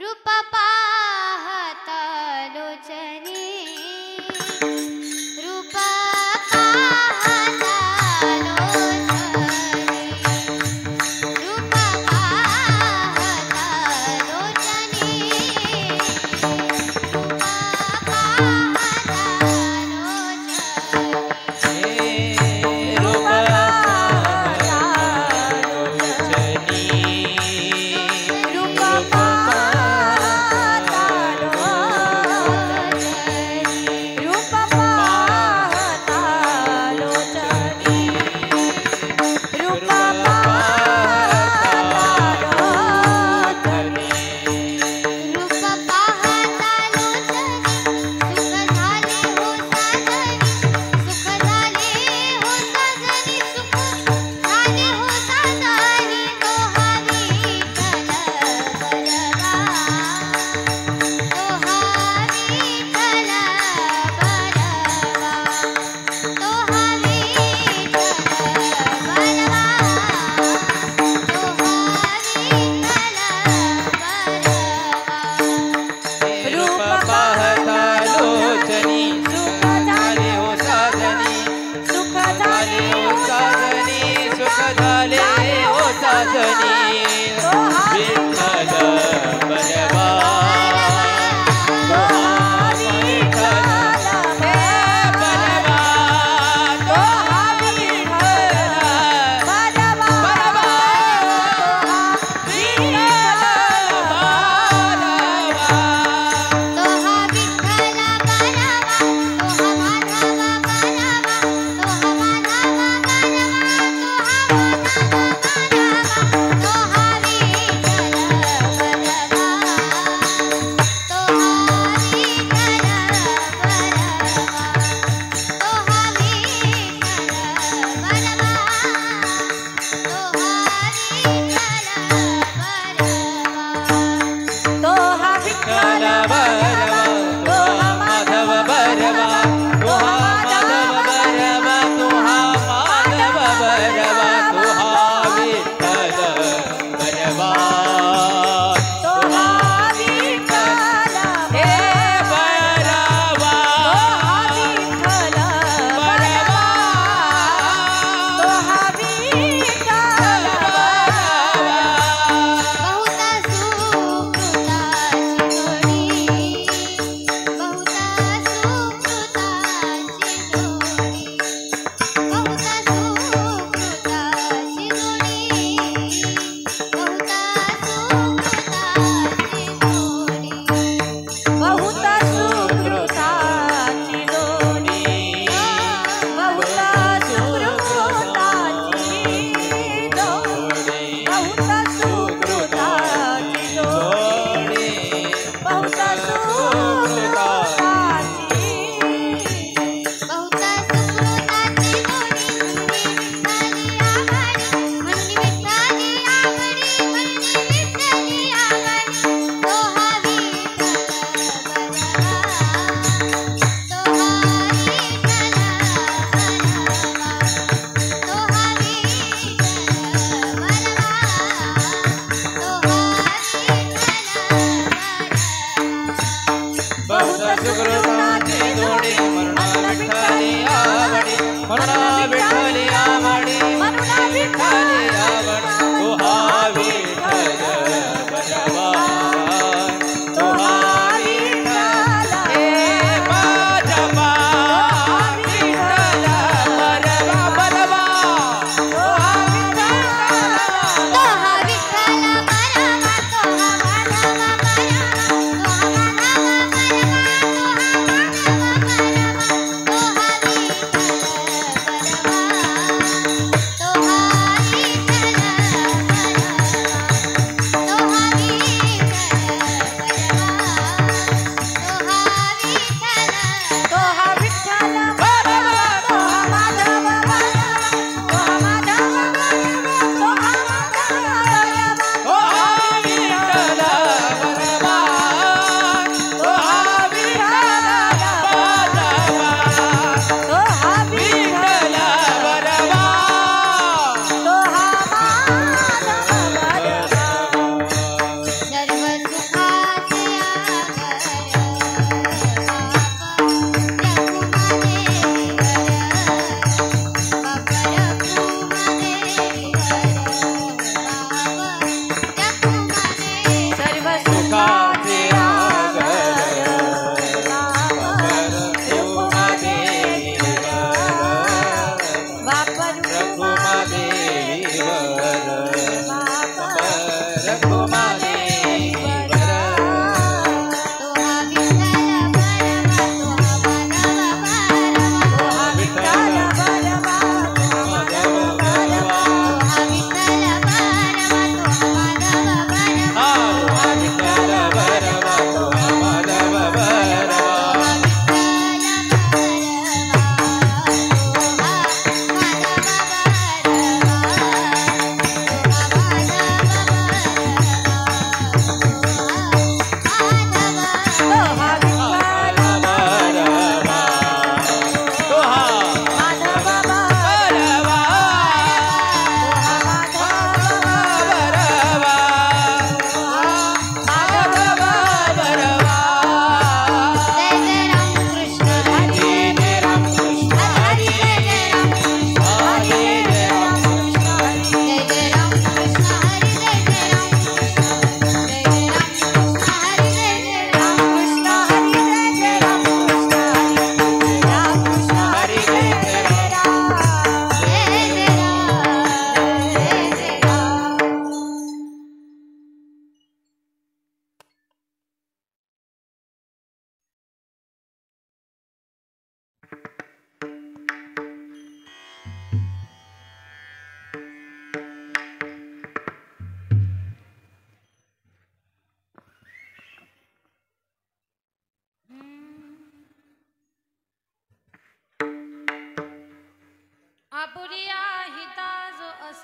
रूप पाहता लोचनी रूप पाहता लोचनी रूप पाहता लोचनी रूप पाहता लोचनी रूप पाहता लोचनी रूप पाहता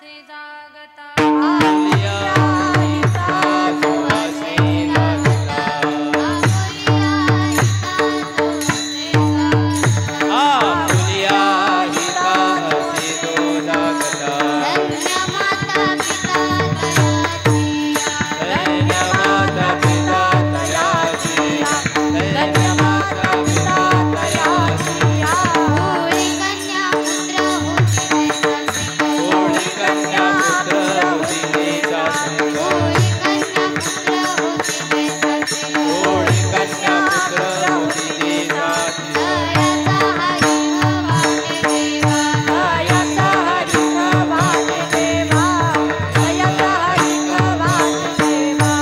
सुवासे जागता आपुलिया हिता सुवासे जागता आपुलिया हिता सुवासे जागता आपुलिया हिता हसितो जागता धन्य माता पिता दयाचिया धन्य माता पिता दयाचिया धन्य माता पिता दयाचिया होळी कन्या पुत्र होती कोणी कन्या पुत्र होती देशाचे होळी कन्या पुत्र होती कोणी कन्या पुत्र होती देशाचे दयाचा हरिण वाटे देवा दयाचा हरिण वाटे देवा दयाचा हरिण वाटे देवा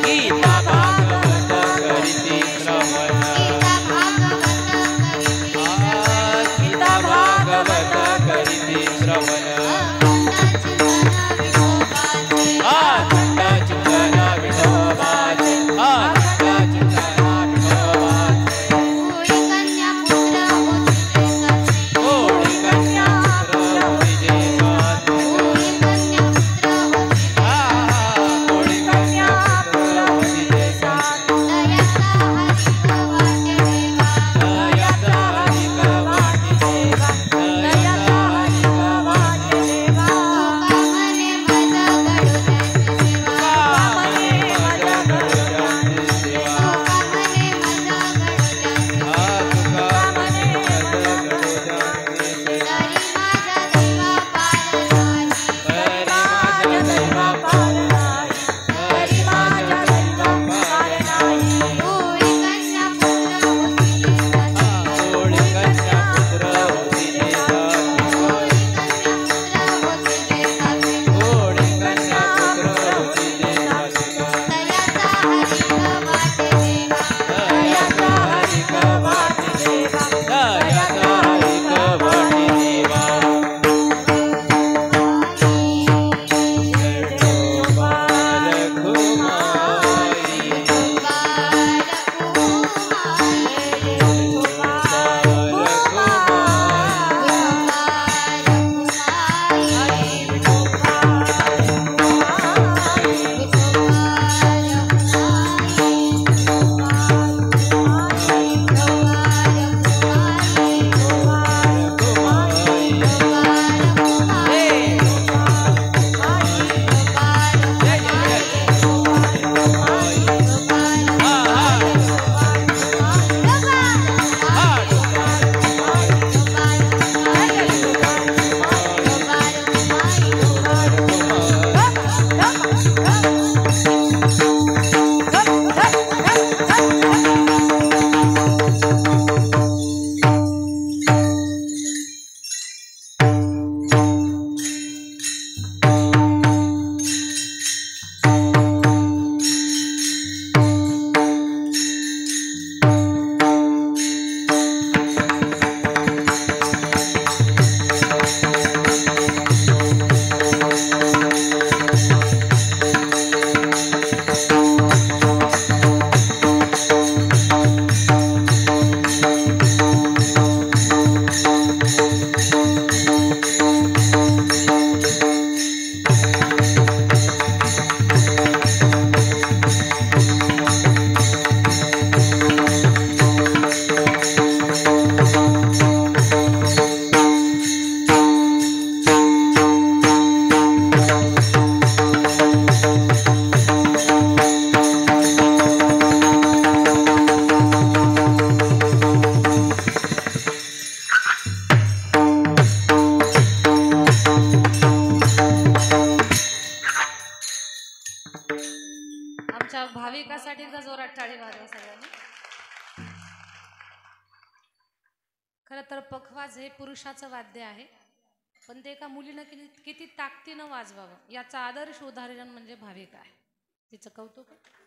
गीता भागवत करीती श्रवण गीता भागवत करीती श्रवण गीता चिंतन विठोबाचे होळी कन्या पुत्र होती देशाचे कोणी कन्या पुत्र होती देशाचे होळी कन्या पुत्र होती कोणी कन्या पुत्र होती देशाचे दयाचा हरिण वाटे देवा दयाचा हरिक वाटे देवा तुका म्हणे माझा गडू त्यांची सेवा तुका म्हणे माझा गडू त्यांची सेवा तरी माझा दैवा पार नाही तरी माझा दैवा पार नाही होळी कन्या पुत्र होती देशाचे कोणी कन्या पुत्र होती देशाचे दयाचा हरिण वाटे देवा दयाचा हरिक वाटे देवा आमच्या भाविकासाठी एकदा जोरात टाळी वाजवा सगळ्यांनी. खरं तर पखवाज हे पुरुषाचं वाद्य आहे, पण ते एका मुलीनं किती ताकदीनं वाजवावं याचं आदर्श उदाहरण म्हणजे भाविका आहे. तिचं कौतुक आहे.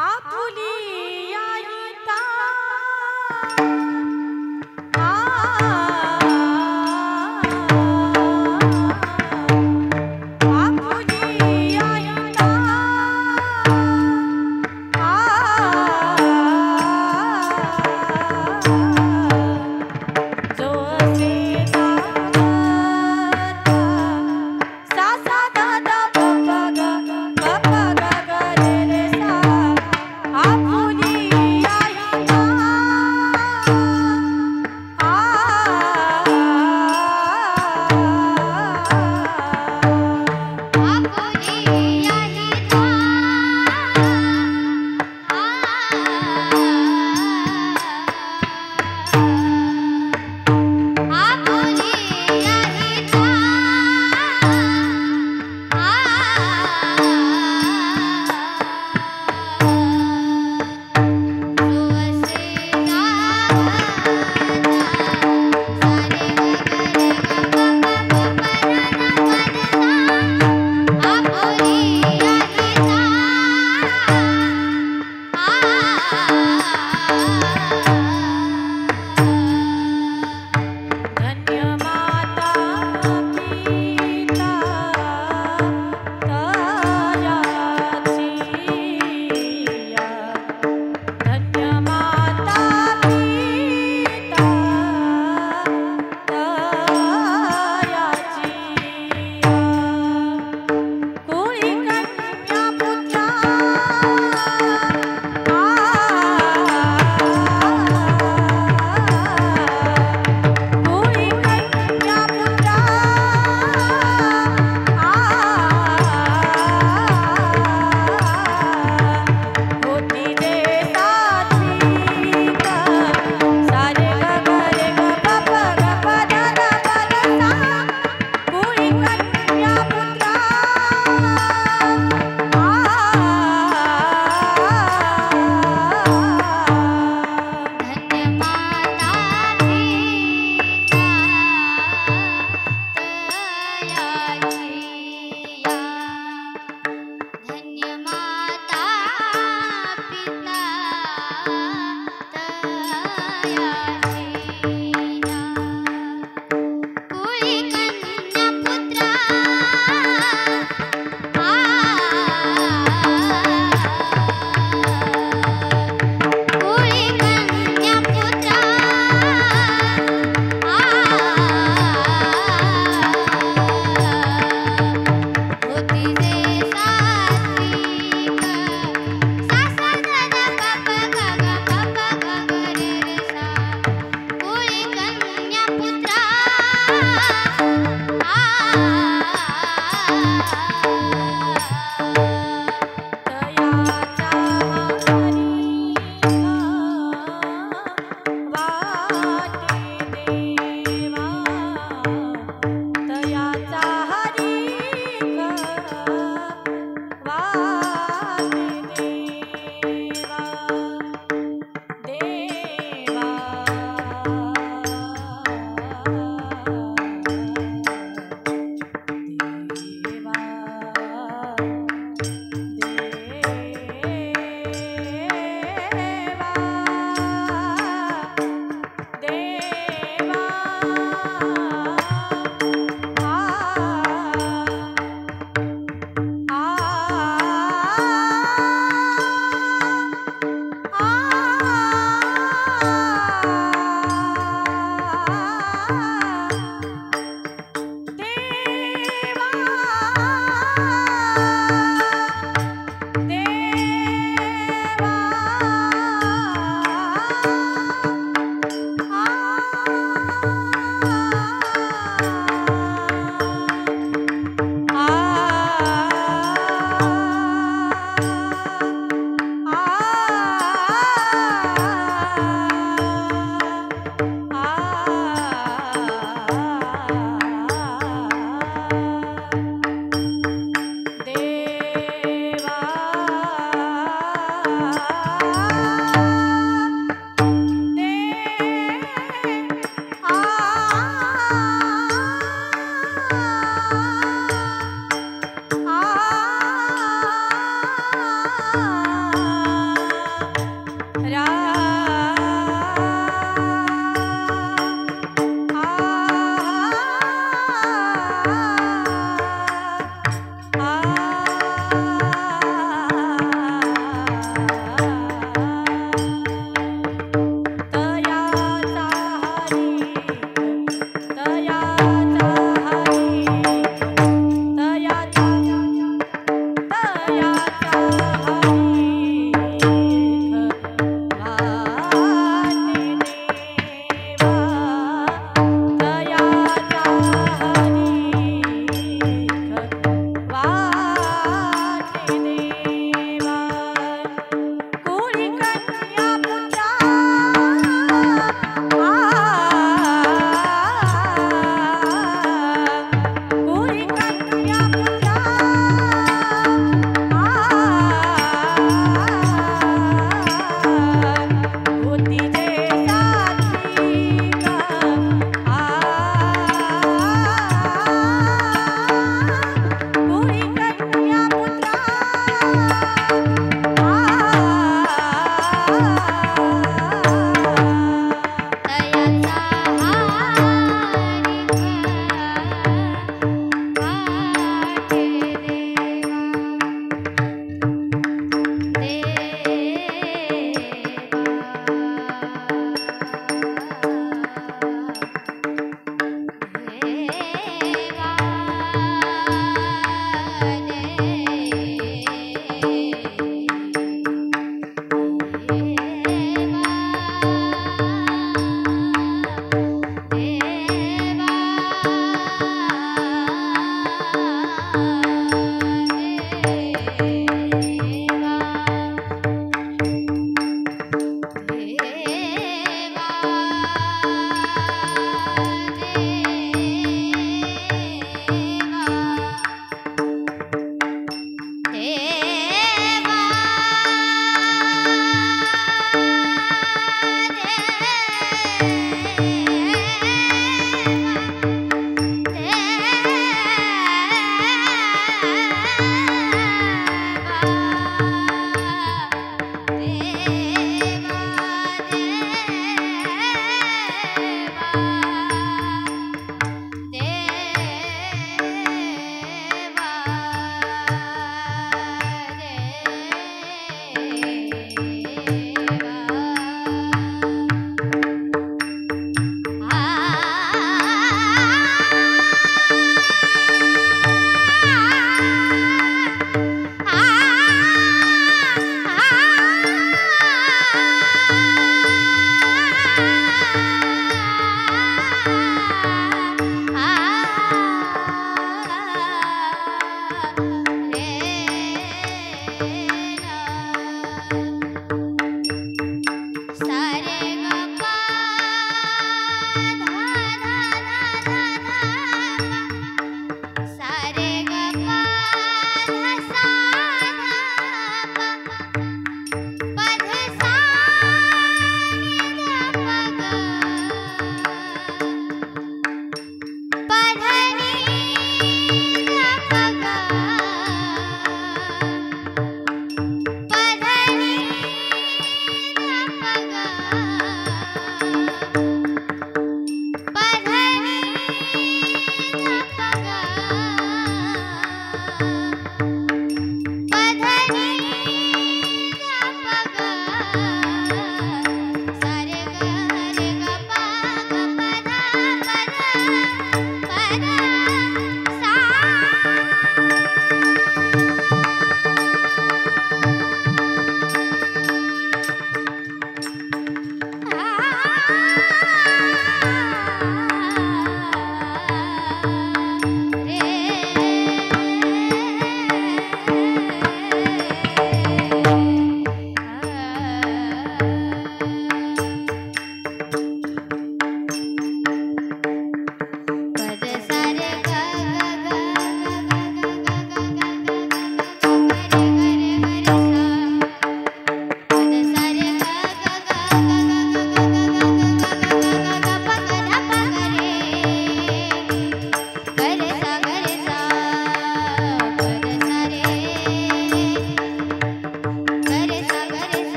आपुली आई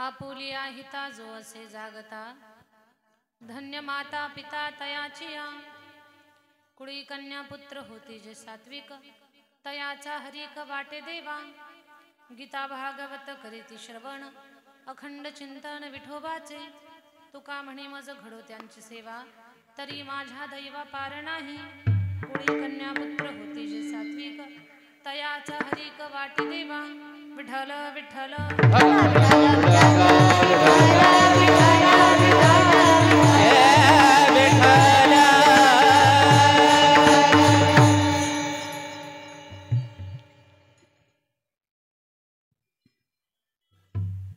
आपुलिया हिता जो असे जागता धन्य माता पिता तयाची या कुळी कन्या पुत्र होती जे सात्विक तयाचा हरिक वाटे देवा गीता भागवत करीती श्रवण अखंड चिंतन विठोबाचे तुका म्हणे मज घडो त्यांची सेवा तरी माझ्या दैवा पार नाही कुळी कन्या पुत्र होती जे सात्विक तयाचा हरिक वाटे देवा विठ्ठल विठ्ठल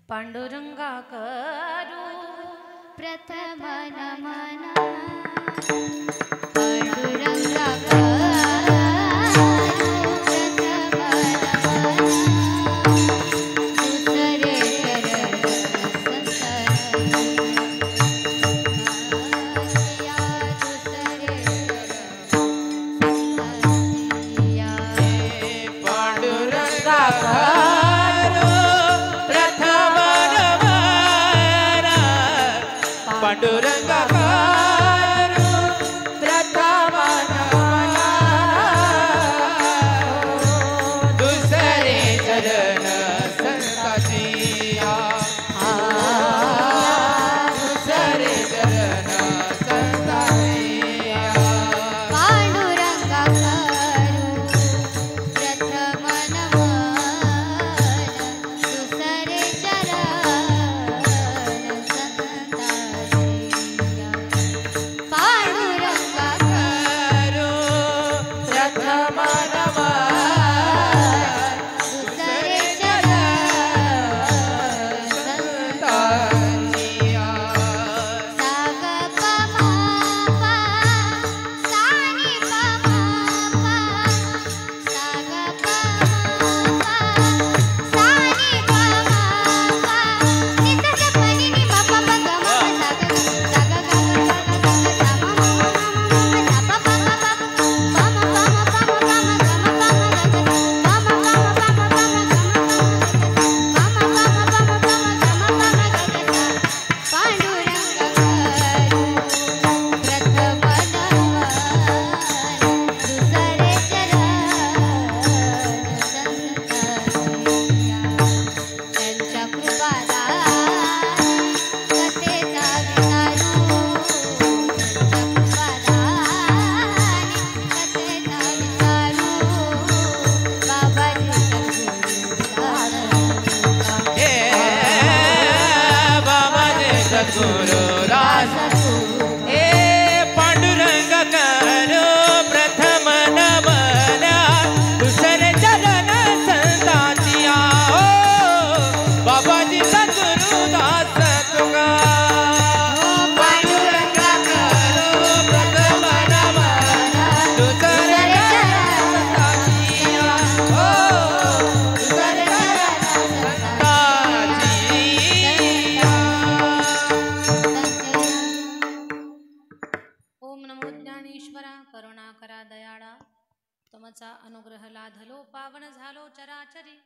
पांडुरंगा करू प्रथम नमन पांडुरंगा करू प्रथम नमन दुसरे चरण संततिया दुसरे संततिया पांडुरंगा पांडुरंगा करू प्रथम नमन दुसरे चरण संततिया दुसरे चरण संततिया पांडुरंगा करू प्रथम नमन दुसरे चरण संततिया पांडुरंगा करू प्रथम नमन दुसरे चरण संततिया साग पमा पा सानी पमा पा साग पमा पा सानी पमा पा नित सपनी नि पपा पग म साग साग ग ग ग ग सा म म सा प प प प पम पम पम पम गम पम ग ग पम पम पम पम गम पम ग ग पांडुरंगा करू प्रथम नमन दुसरे चरण संततिया त्यांच्या कृपादानी कथेचा विचारू त्यांच्या कृपादानी कथेचा विचारू बाबाजी सद्गुरु दास हे पांडुरंग करू प्रथम नमन दुसरे चरण संतातिया बाबाजी सद्गुरु दास तुका पांडुरंग करू प्रथम नमन दुसरे चरण संतातिया दुसरे चरण संतातिया ओम नमो ज्ञानेश्वरा करुणा करा दयाळा तुमचा अनुग्रह लाधलो पावन झालो चराचरी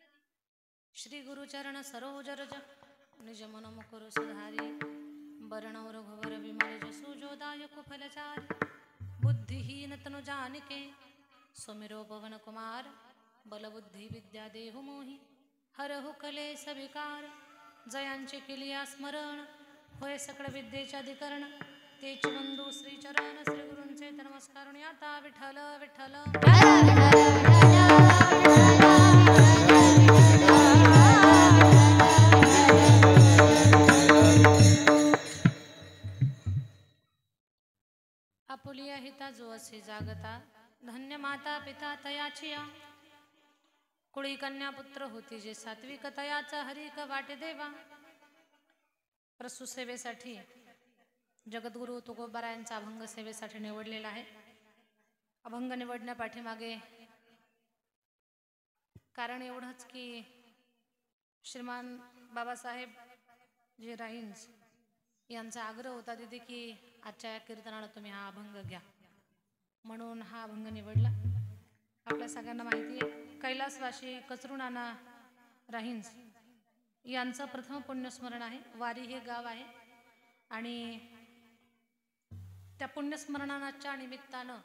श्री गुरुचरण सरोज रज निज मन मुकुर सुधारी बरणौ रघुवर विमल जसु जोदायक फलचारी बुद्धिहीन तनु जानिके सुमिरो पवन कुमार बल बुद्धि विद्या देहु मोहि हरहु कलेस विकार जयांचे केलिया स्मरण होय सकळ विद्येचे अधिकरण तेच बंधू श्री चरण श्री गुरूंचे नमस्कार आता विठ्ठल विठ्ठल आपुलिया हिता जो असे जागता धन्य माता पिता तयाची या कुळी कन्या पुत्र होती जे सात्विक तयाचा हरिक वाटे देवा प्रस्तुत सेवेसाठी जगद्गुरु तुकोबारायांचा अभंग सेवेसाठी निवडलेला आहे. अभंग निवडण्या पाठीमागे कारण एवढंच की श्रीमान बाबासाहेब जे राईन्स यांचा आग्रह होता तिथे की आजच्या या कीर्तनाला तुम्ही हा अभंग घ्या म्हणून हा अभंग निवडला. आपल्या सगळ्यांना माहिती आहे कैलासवासी कचरू नाना राहीन्स यांचं प्रथम पुण्यस्मरण आहे. वारी हे गाव आहे आणि त्या पुण्यस्मरणाच्या निमित्तानं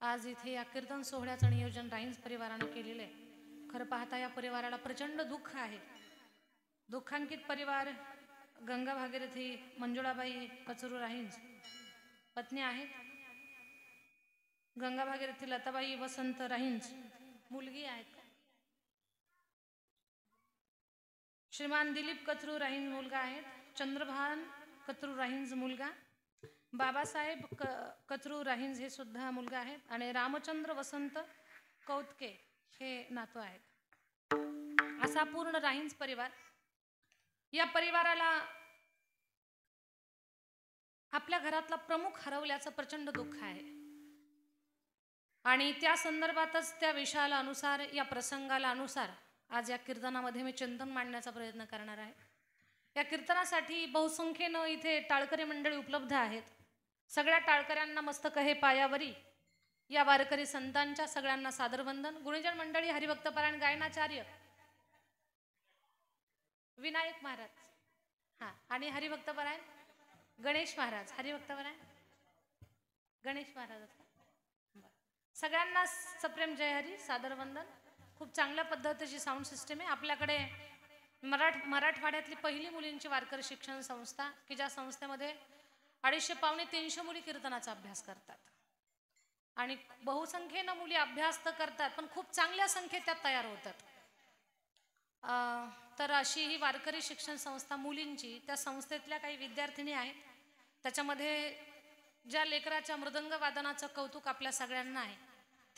आज इथे या कीर्तन सोहळ्याचं नियोजन राहींज परिवारानं केलेलं आहे. खरं पाहता या परिवाराला प्रचंड दुःख आहे. दुःखांकित परिवार गंगा भागीरथी मंजुळाबाई कचरू राहींज पत्नी आहेत. गंगा भागीरथी लताबाई वसंत राहींज मुलगी आहेत. श्रीमान दिलीप कचरू राहींज मुलगा आहेत. चंद्रभान कचरू राहींज मुलगा. बाबासाहेब कचरू राहींज हे सुद्धा मुलगा आहेत. आणि रामचंद्र वसंत कौतके हे नातू आहेत. असा पूर्ण राहींज परिवार. या परिवाराला आपल्या घरातला प्रमुख हरवल्याचं प्रचंड दुःख आहे आणि त्या संदर्भातच त्या विषयाला अनुसार या प्रसंगाला अनुसार आज या कीर्तनामध्ये मी चिंतन मांडण्याचा प्रयत्न करणार आहे. या कीर्तनासाठी बहुसंख्येनं इथे टाळकरी मंडळी उपलब्ध आहेत. सगळ्या टाळकऱ्यांना मस्तक हे पायावरी. या वारकरी संतांच्या सगळ्यांना सादरवंदन. गुणीजन मंडळी हरिभक्तपरायण गायनाचार्य विनायक महाराज हां आणि हरिभक्तपरायण गणेश महाराज. हरिभक्तपरायण गणेश महाराज सगळ्यांना सप्रेम जय हरी सादरवंदन. खूप चांगल्या पद्धतीची साऊंड सिस्टम आहे आपल्याकडे. मराठवाड्यातली पहिली मुलींची वारकरी शिक्षण संस्था की ज्या संस्थेमध्ये 250-300 मुली कीर्तनाचा अभ्यास करतात आणि बहुसंख्येनं मुली अभ्यास तर करतात पण खूप चांगल्या संख्येत त्या तयार होतात. तर अशी ही वारकरी शिक्षण संस्था मुलींची त्या संस्थेतल्या काही विद्यार्थिनी आहेत. त्याच्यामध्ये ज्या लेकराच्या मृदंग वादनाचं कौतुक आपल्या सगळ्यांना आहे.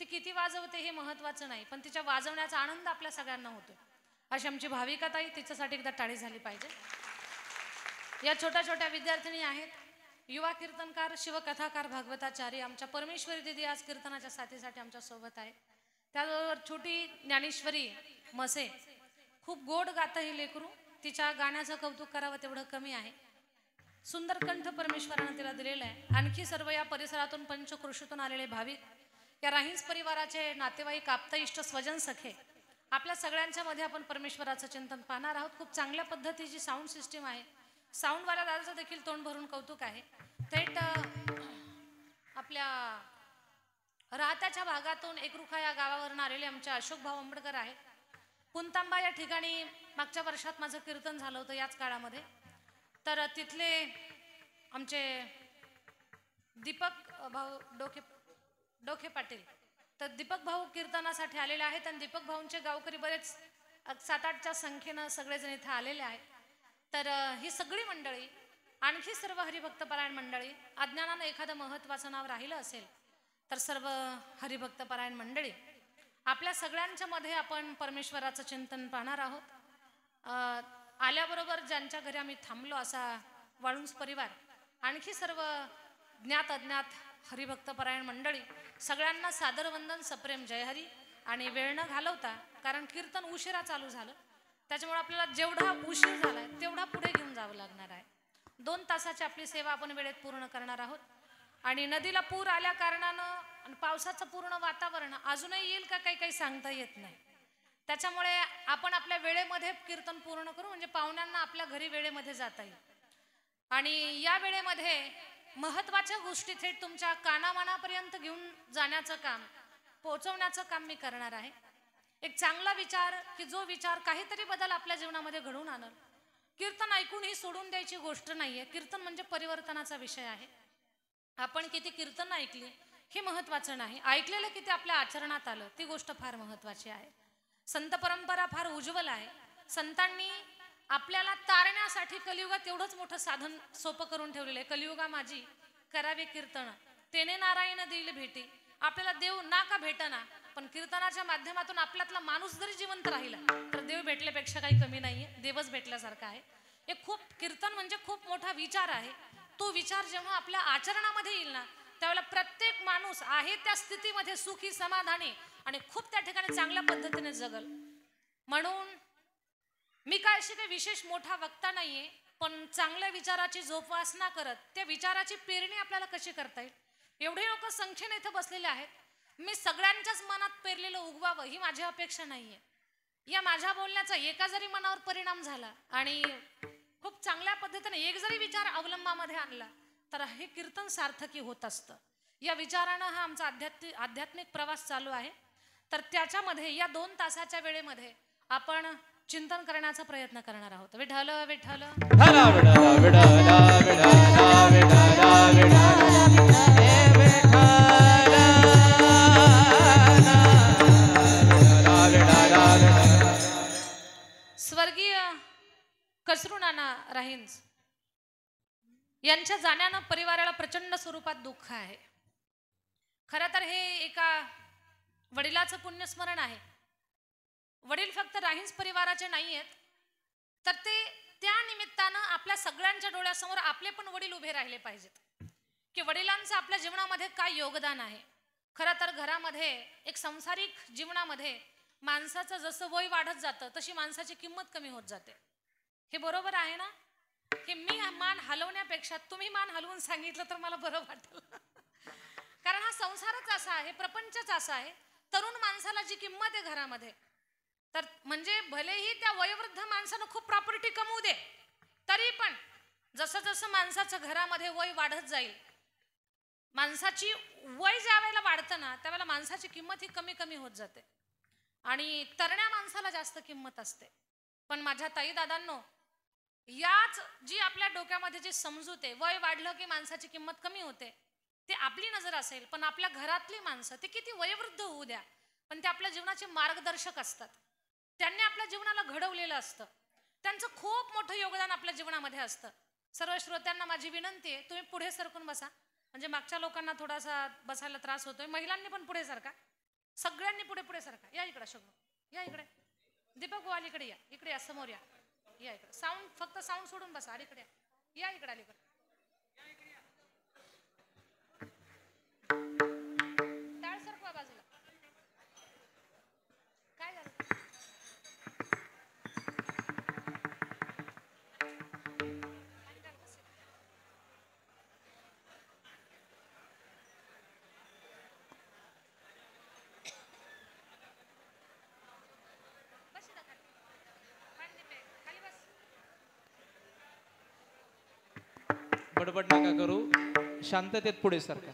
ती किती वाजवते हे महत्त्वाचं नाही पण तिच्या वाजवण्याचा आनंद आपल्या सगळ्यांना होतो. अशी आमची भाविका ताई तिच्यासाठी एकदा टाळी झाली पाहिजे. या छोट्या छोट्या विद्यार्थिनी आहेत. युवा कीर्तनकार शिवकथाकार भागवताचार्य आमच्या परमेश्वरी दिदी आज कीर्तनाच्या साथीसाठी आमच्या सोबत आहे. त्याबरोबर छोटी ज्ञानेश्वरी मसे खूप गोड गातं हे लेकरू. तिच्या गाण्याचं कौतुक करावं तेवढं कमी आहे. सुंदर कंठ परमेश्वरानं तिला दिलेला आहे. आणखी सर्व या परिसरातून पंचकृषीतून आलेले भाविक या राहींज परिवाराचे नातेवाईक आप्त इष्ट स्वजन सखे आपल्या सगळ्यांच्या मध्ये आपण परमेश्वराचं चिंतन पाहणार आहोत. खूप चांगल्या पद्धतीची साऊंड सिस्टीम आहे. साऊंडवाल्या दादाचं देखील तोंड भरून कौतुक आहे. थेट आपल्या राहत्याच्या भागातून एकरुखा या गावावरून आलेले आमचे अशोक भाऊ आंबेडकर आहेत. पुंतांबा या ठिकाणी मागच्या वर्षात माझं कीर्तन झालं होतं याच काळामध्ये. तर तिथले आमचे दीपक भाऊ डोके पाटील तर दीपक भाऊ कीर्तनासाठी आलेले आहेत आणि दीपक भाऊंचे गावकरी बरेच 7-8च्या संख्येनं सगळेजण इथे आलेले आहेत. तर ही सगळी मंडळी आणखी सर्व हरिभक्तपरायण मंडळी अज्ञानानं एखादं महत्त्वाचं नाव राहिलं असेल तर सर्व हरिभक्तपरायण मंडळी आपल्या सगळ्यांच्या मध्ये आपण परमेश्वराचं चिंतन पाहणार आहोत. आल्याबरोबर ज्यांच्या घरी आम्ही थांबलो असा वाळुंज परिवार आणखी सर्व ज्ञात अज्ञात हरिभक्तपरायण मंडळी सगळ्यांना सादरवंदन सप्रेम जय हरी. आणि वेळ न घालवता कारण कीर्तन उशिरा चालू झालं त्याच्यामुळे आपल्याला जेवढा उशीर झालाय तेवढा पुढे घेऊन जावं लागणार आहे. 2 तासाची आपली सेवा आपण वेळेत पूर्ण करणार आहोत. आणि नदीला पूर आल्या कारणानं आणि पावसाचं पूर्ण वातावरण अजूनही येईल का काही सांगता येत नाही. त्याच्यामुळे आपण आपल्या वेळेमध्ये कीर्तन पूर्ण करू म्हणजे पाहुण्यांना आपल्या घरी वेळेमध्ये जाता येईल. आणि या वेळेमध्ये महत्त्वाच्या गोष्टी थेट तुमच्या कानामानापर्यंत घेऊन जाण्याचं काम पोहोचवण्याचं काम मी करणार आहे. एक चांगला विचार की जो विचार काहीतरी बदल आपल्या जीवनामध्ये घडवून आणल. कीर्तन ऐकून ही सोडून द्यायची गोष्ट नाहीये. कीर्तन म्हणजे परिवर्तनाचा विषय आहे. आपण किती कीर्तन ऐकली हे महत्त्वाचं नाही, ऐकलेलं किती आपल्या आचरणात आलं ती गोष्ट फार महत्त्वाची आहे. संत परंपरा फार उज्ज्वल आहे. संतांनी आपल्याला तारण्यासाठी कलियुगात एवढंच मोठं साधन सोपं करून ठेवलेलं आहे. कलियुगा माझी करावे कीर्तन तेने नारायण देईल भेटी. आपल्याला देव ना का भेटना पण कीर्तनाच्या माध्यमातून आपल्यातला माणूस जरी जिवंत राहिला तर देव भेटल्यापेक्षा काही कमी नाहीये. देवच भेटल्यासारखा आहे. एक खूप कीर्तन म्हणजे खूप मोठा विचार आहे. तो विचार जेव्हा आपल्या आचरणामध्ये येईल ना त्यावेळेला प्रत्येक माणूस आहे त्या स्थितीमध्ये सुखी समाधानी आणि खूप त्या ठिकाणी चांगल्या पद्धतीने जगल. म्हणून मी काय अशी काही विशेष मोठा वक्ता नाहीये पण चांगल्या विचाराची जोपासना करत त्या विचाराची पेरणी आपल्याला कशी करता येईल. एवढे लोक संख्येने इथं बसलेले आहेत. मी सगळ्यांच्याच मनात पेरलेलं उगवावं ही माझी अपेक्षा नाहीये. या माझ्या बोलण्याचा एका जरी मनावर परिणाम झाला आणि खूप चांगल्या पद्धतीने एक जरी विचार अवलंबामध्ये आणला तर हे कीर्तन सार्थकी होत असतं. या विचारानं हा आमचा आध्यात्मिक प्रवास चालू आहे. तर त्याच्यामध्ये या 2 तासाच्या वेळेमध्ये आपण चिंतन करण्याचा प्रयत्न करणार आहोत. विठ्ठल विठ्ठल विठ्ठला विठ्ठला विठ्ठला विठ्ठला विठ्ठला विठ्ठला हे विठ्ठला स्वर्गीय कसरुनाना राहींज यांच्या जाण्यानं परिवाराला प्रचंड स्वरूपात दुःख आहे. खरं तर हे एका वडिलाचं पुण्यस्मरण आहे. वडील फक्त राहींज परिवाराचे नाही आहेत, तर ते त्या निमित्तानं आपल्या सगळ्यांच्या डोळ्यासमोर आपले पण वडील उभे राहिले पाहिजेत की वडिलांचं आपल्या जीवनामध्ये काय योगदान आहे. खरं तर घरामध्ये एक सांसारिक जीवनामध्ये माणसाचं जसं वय वाढत जातं तशी माणसाची किंमत कमी होत जाते. हे बरोबर आहे ना? हे मी मान हलवण्यापेक्षा तुम्ही मान हलवून सांगितलं तर मला बरं वाटेल. कारण हा संसारच असा आहे, प्रपंचच असा आहे. तरुण माणसाला जी किंमत आहे घरामध्ये, तर म्हणजे भलेही त्या वयोवृद्ध माणसानं खूप प्रॉपर्टी कमवू दे, तरी पण जसं जसं माणसाचं घरामध्ये वय वाढत जाईल, माणसाची वय ज्या वेळेला वाढतं ना त्यावेळेला माणसाची किंमत ही कमी कमी होत जाते आणि तरण्या माणसाला जास्त किंमत असते. पण माझ्या ताई दादांनो, याच जी आपल्या डोक्यामध्ये जी समजूत आहे, वय वाढलं की माणसाची किंमत कमी होते, ते आपली नजर असेल. पण आपल्या घरातली माणसं ते किती वयोवृद्ध होऊ द्या, पण ते आपल्या जीवनाचे मार्गदर्शक असतात. त्यांनी आपल्या जीवनाला घडवलेलं असतं. त्यांचं खूप मोठं योगदान आपल्या जीवनामध्ये असतं. सर्व श्रोत्यांना माझी विनंती आहे, तुम्ही पुढे सरकून बसा. म्हणजे मागच्या लोकांना थोडासा बसायला त्रास होतोय. महिलांनी पण पुढे सरका, सगळ्यांनी पुढे पुढे सरका. या इकडे शोभू, या इकडे. दीपक गोवाल इकडे या, इकडे या, समोर या, या इकडे. साऊंड फक्त साऊंड सोडून बसा, अलीकडे या, या इकडे अलीकडे. टाळ सरकवा बाजूला. काय झालं? बडबड नका करू, शांततेत पुढे सरका.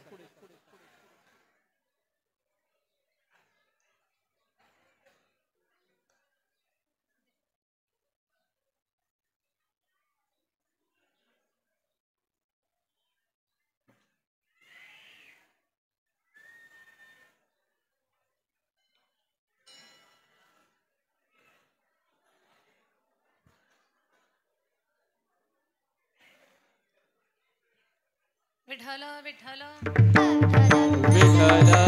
विठ्ठल विठ्ठल विठ्ठला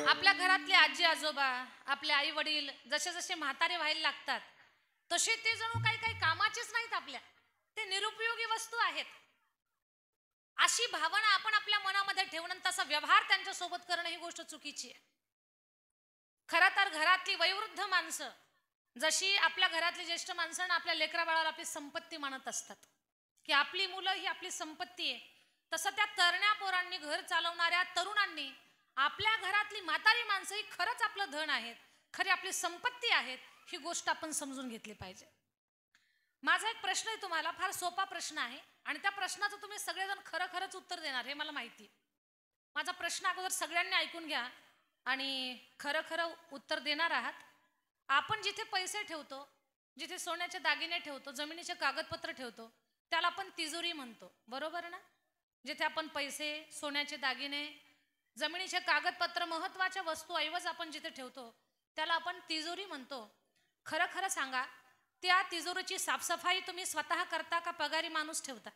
आपल्या घरातले आजी आजोबा, आपले आई वडील जसे जसे म्हातारे व्हायला लागतात तसे ते जणू काही काही कामाचेच नाहीत. आपल्या ते निरुपयोगी वस्तू आहेत अशी भावना आपण आपल्या मनामध्ये ठेवणं, तसा व्यवहार त्यांच्या सोबत करणं ही गोष्ट चुकीची आहे. खरं तर घरातली वयोवृद्ध माणसं जशी आपल्या घरातली ज्येष्ठ माणसांना आपल्या लेकरा बाळाला आपली संपत्ती मानत असतात की आपली मुलं ही आपली संपत्ती आहे, तसं त्या तरण्या पोरांनी, घर चालवणाऱ्या तरुणांनी आपल्या घरातली म्हातारी माणसं ही खरंच आपलं धन आहेत, खरी आपली संपत्ती आहेत, ही गोष्ट आपण समजून घेतली पाहिजे. माझा एक प्रश्न आहे तुम्हाला, फार सोपा प्रश्न आहे आणि त्या प्रश्नाचं तुम्ही सगळेजण खरं खरंच उत्तर देणार हे मला माहिती. माझा प्रश्न अगोदर सगळ्यांनी ऐकून घ्या आणि खरं खरं उत्तर देणार आहात. आपण जिथे पैसे ठेवतो, जिथे सोन्याचे दागिने ठेवतो, जमिनीचे कागदपत्र ठेवतो, त्याला आपण तिजोरी म्हणतो, बरोबर ना? जिथे आपण पैसे, सोन्याचे दागिने, जमिनीचे कागदपत्र, महत्वाच्या वस्तू ऐवज आपण जिथे ठेवतो त्याला आपण तिजोरी म्हणतो. खरं खरं सांगा, त्या तिजोरीची साफसफाई तुम्ही स्वतः करता का पगारी माणूस ठेवता?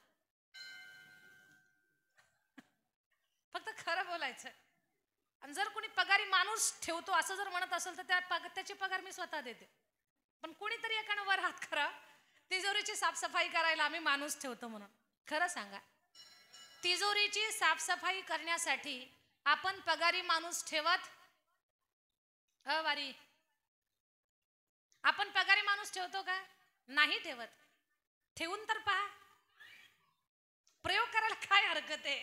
फक्त खरं बोलायचं. आणि जर कोणी पगारी माणूस ठेवतो असं जर म्हणत असेल तर त्याची पगार मी स्वतः देते. पण कोणीतरी एकानं वर हात करा, तिजोरीची साफसफाई करायला आम्ही माणूस ठेवतो म्हणून. खरं सांगा, तिजोरीची साफसफाई करण्यासाठी आपण पगारी माणूस ठेवत वारी आपण पगारी माणूस ठेवतो का? नाही ठेवत. ठेवून तर पहा, प्रयोग करायला काय हरकत आहे.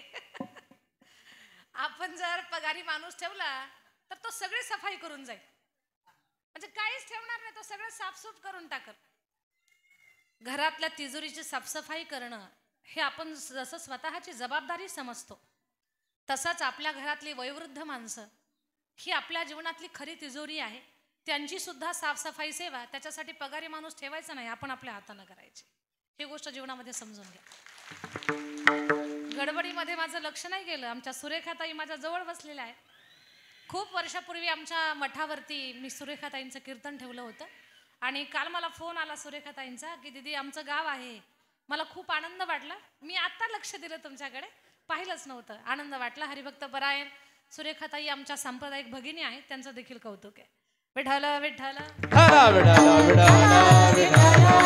आपण जर पगारी माणूस ठेवला तर तो सगळी सफाई करून जाईल, म्हणजे काहीच ठेवणार नाही, तो सगळं साफसूफ करून टाकल. घरातल्या तिजोरीची साफसफाई करणं हे आपण जसं स्वतःची जबाबदारी समजतो, तसंच आपल्या घरातली वयोवृद्ध माणसं ही आपल्या जीवनातली खरी तिजोरी आहे. त्यांची सुद्धा साफसफाई सेवा त्याच्यासाठी पगारी माणूस ठेवायचा नाही, आपण आपल्या हाताने करायची. ही गोष्ट जीवनामध्ये समजून घ्या. गडबडीमध्ये माझं लक्ष नाही गेलं, आमच्या सुरेखाताई माझ्या जवळ बसलेल्या आहेत. खूप वर्षापूर्वी आमच्या मठावरती मी सुरेखाताईंचं कीर्तन ठेवलं होतं आणि काल मला फोन आला सुरेखाताईंचा की दीदी आमचं गाव आहे. मला खूप आनंद वाटला. मी आत्ता लक्ष दिलं तुमच्याकडे, पाहिलंच नव्हतं. आनंद वाटला. हरिभक्त परायण सुरेखाताई आमच्या सांप्रदायिक भगिनी आहेत, त्यांचं देखील कौतुक आहे. विठ्ठल विठ्ठल हरा विठाला विठाला विठाला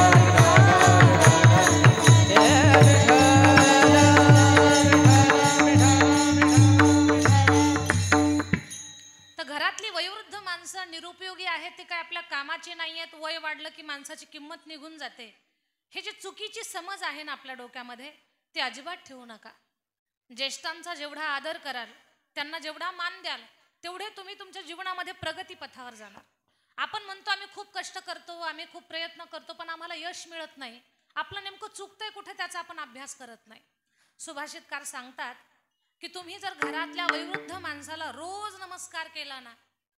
तर घरातली वयोवृद्ध माणसं निरुपयोगी आहेत, ते काय आपल्या कामाची नाही आहेत. वय वाढलं की माणसाची किंमत निघून जाते. हे जे चुकीची समज आहे ना आपल्या डोक्यामध्ये, ते अजिबात ठेवू नका. ज्येष्ठांचा जेवढा आदर कराल, त्यांना जेवढा मान द्याल, तेवढे तुम्ही तुमच्या जीवनामध्ये प्रगती पथावर जाणार. आपण म्हणतो आम्ही खूप कष्ट करतो, आम्ही खूप प्रयत्न करतो, पण आम्हाला यश मिळत नाही. आपलं नेमकं चुकतंय कुठे त्याचा आपण अभ्यास करत नाही. सुभाषितकार सांगतात की तुम्ही जर घरातल्या वयोवृद्ध माणसाला रोज नमस्कार केला ना,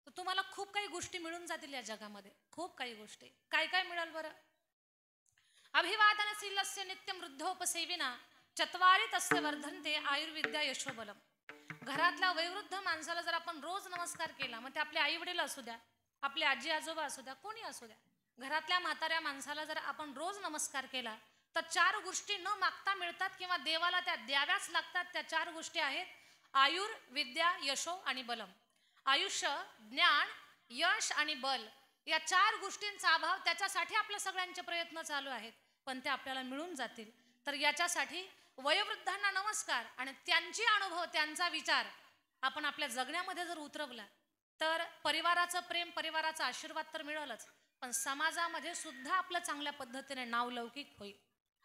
तर तुम्हाला खूप काही गोष्टी मिळून जातील या जगामध्ये. खूप काही गोष्टी. काय काय मिळाल बरं? अभिवादनशीलस्य नित्यं वृद्धोपसेविना चत्वारी तस्य वर्धन्ते आयुर्विद्या यशोबलम. घरातल्या वयोवृद्ध माणसाला जर आपण रोज नमस्कार केला, मग ते आपले आई वडील असू द्या, आपले आजी आजोबा असू द्या, कोणी असू द्या, घरातल्या म्हाताऱ्या माणसाला जर आपण रोज नमस्कार केला तर 4 गोष्टी न मागता मिळतात किंवा देवाला त्या द्याव्याच लागतात. त्या 4 गोष्टी आहेत आयुर, विद्या, यशो आणि बलम. आयुष्य, ज्ञान, यश आणि बल या 4 गोष्टींचा अभाव, त्याच्यासाठी आपल्या सगळ्यांचे प्रयत्न चालू आहेत, पण ते आपल्याला मिळून जातील. तर याच्यासाठी वयोवृद्धांना नमस्कार आणि त्यांचे अनुभव, त्यांचा विचार आपण आपल्या जगण्यामध्ये जर उतरवला तर परिवाराचं प्रेम, परिवाराचा आशीर्वाद तर मिळेलच, पण समाजामध्ये सुद्धा आपलं चांगल्या पद्धतीने नावलौकिक होईल.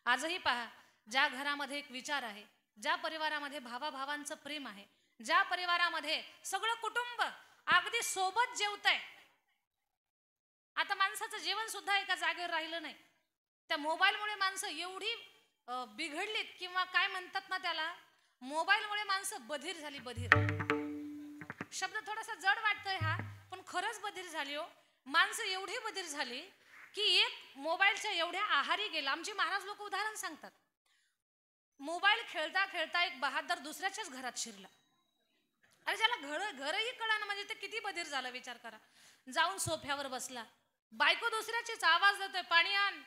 आजही पहा, ज्या घरामध्ये एक विचार आहे, ज्या परिवारामध्ये भावाभावांचं प्रेम आहे, ज्या परिवारामध्ये सगळं कुटुंब अगदी सोबत जेवतंय, आता माणसाचं जेवण सुद्धा एका जागेवर राहिलं नाही. त्या मोबाईलमुळे माणसं एवढी बिघडलीत, किंवा काय म्हणतात ना त्याला, मोबाईलमुळे माणसं बधीर झाली. बधीर शब्द थोडासा जड वाटतोय हा, पण खरंच बधीर झाली हो. माणसं एवढी बधीर झाली की एक मोबाईलच्या एवढ्या आहारी गेला. आमचे महाराज लोक उदाहरण सांगतात, मोबाईल खेळता खेळता एक बहादर दुसऱ्याच्याच घरात शिरला. अरे ज्याला घरही कळाना, म्हणजे ते किती बधीर झालं विचार करा. जाऊन सोफ्यावर बसला, बायको दुसऱ्याचीच आवाज देतोय, पाणी आण.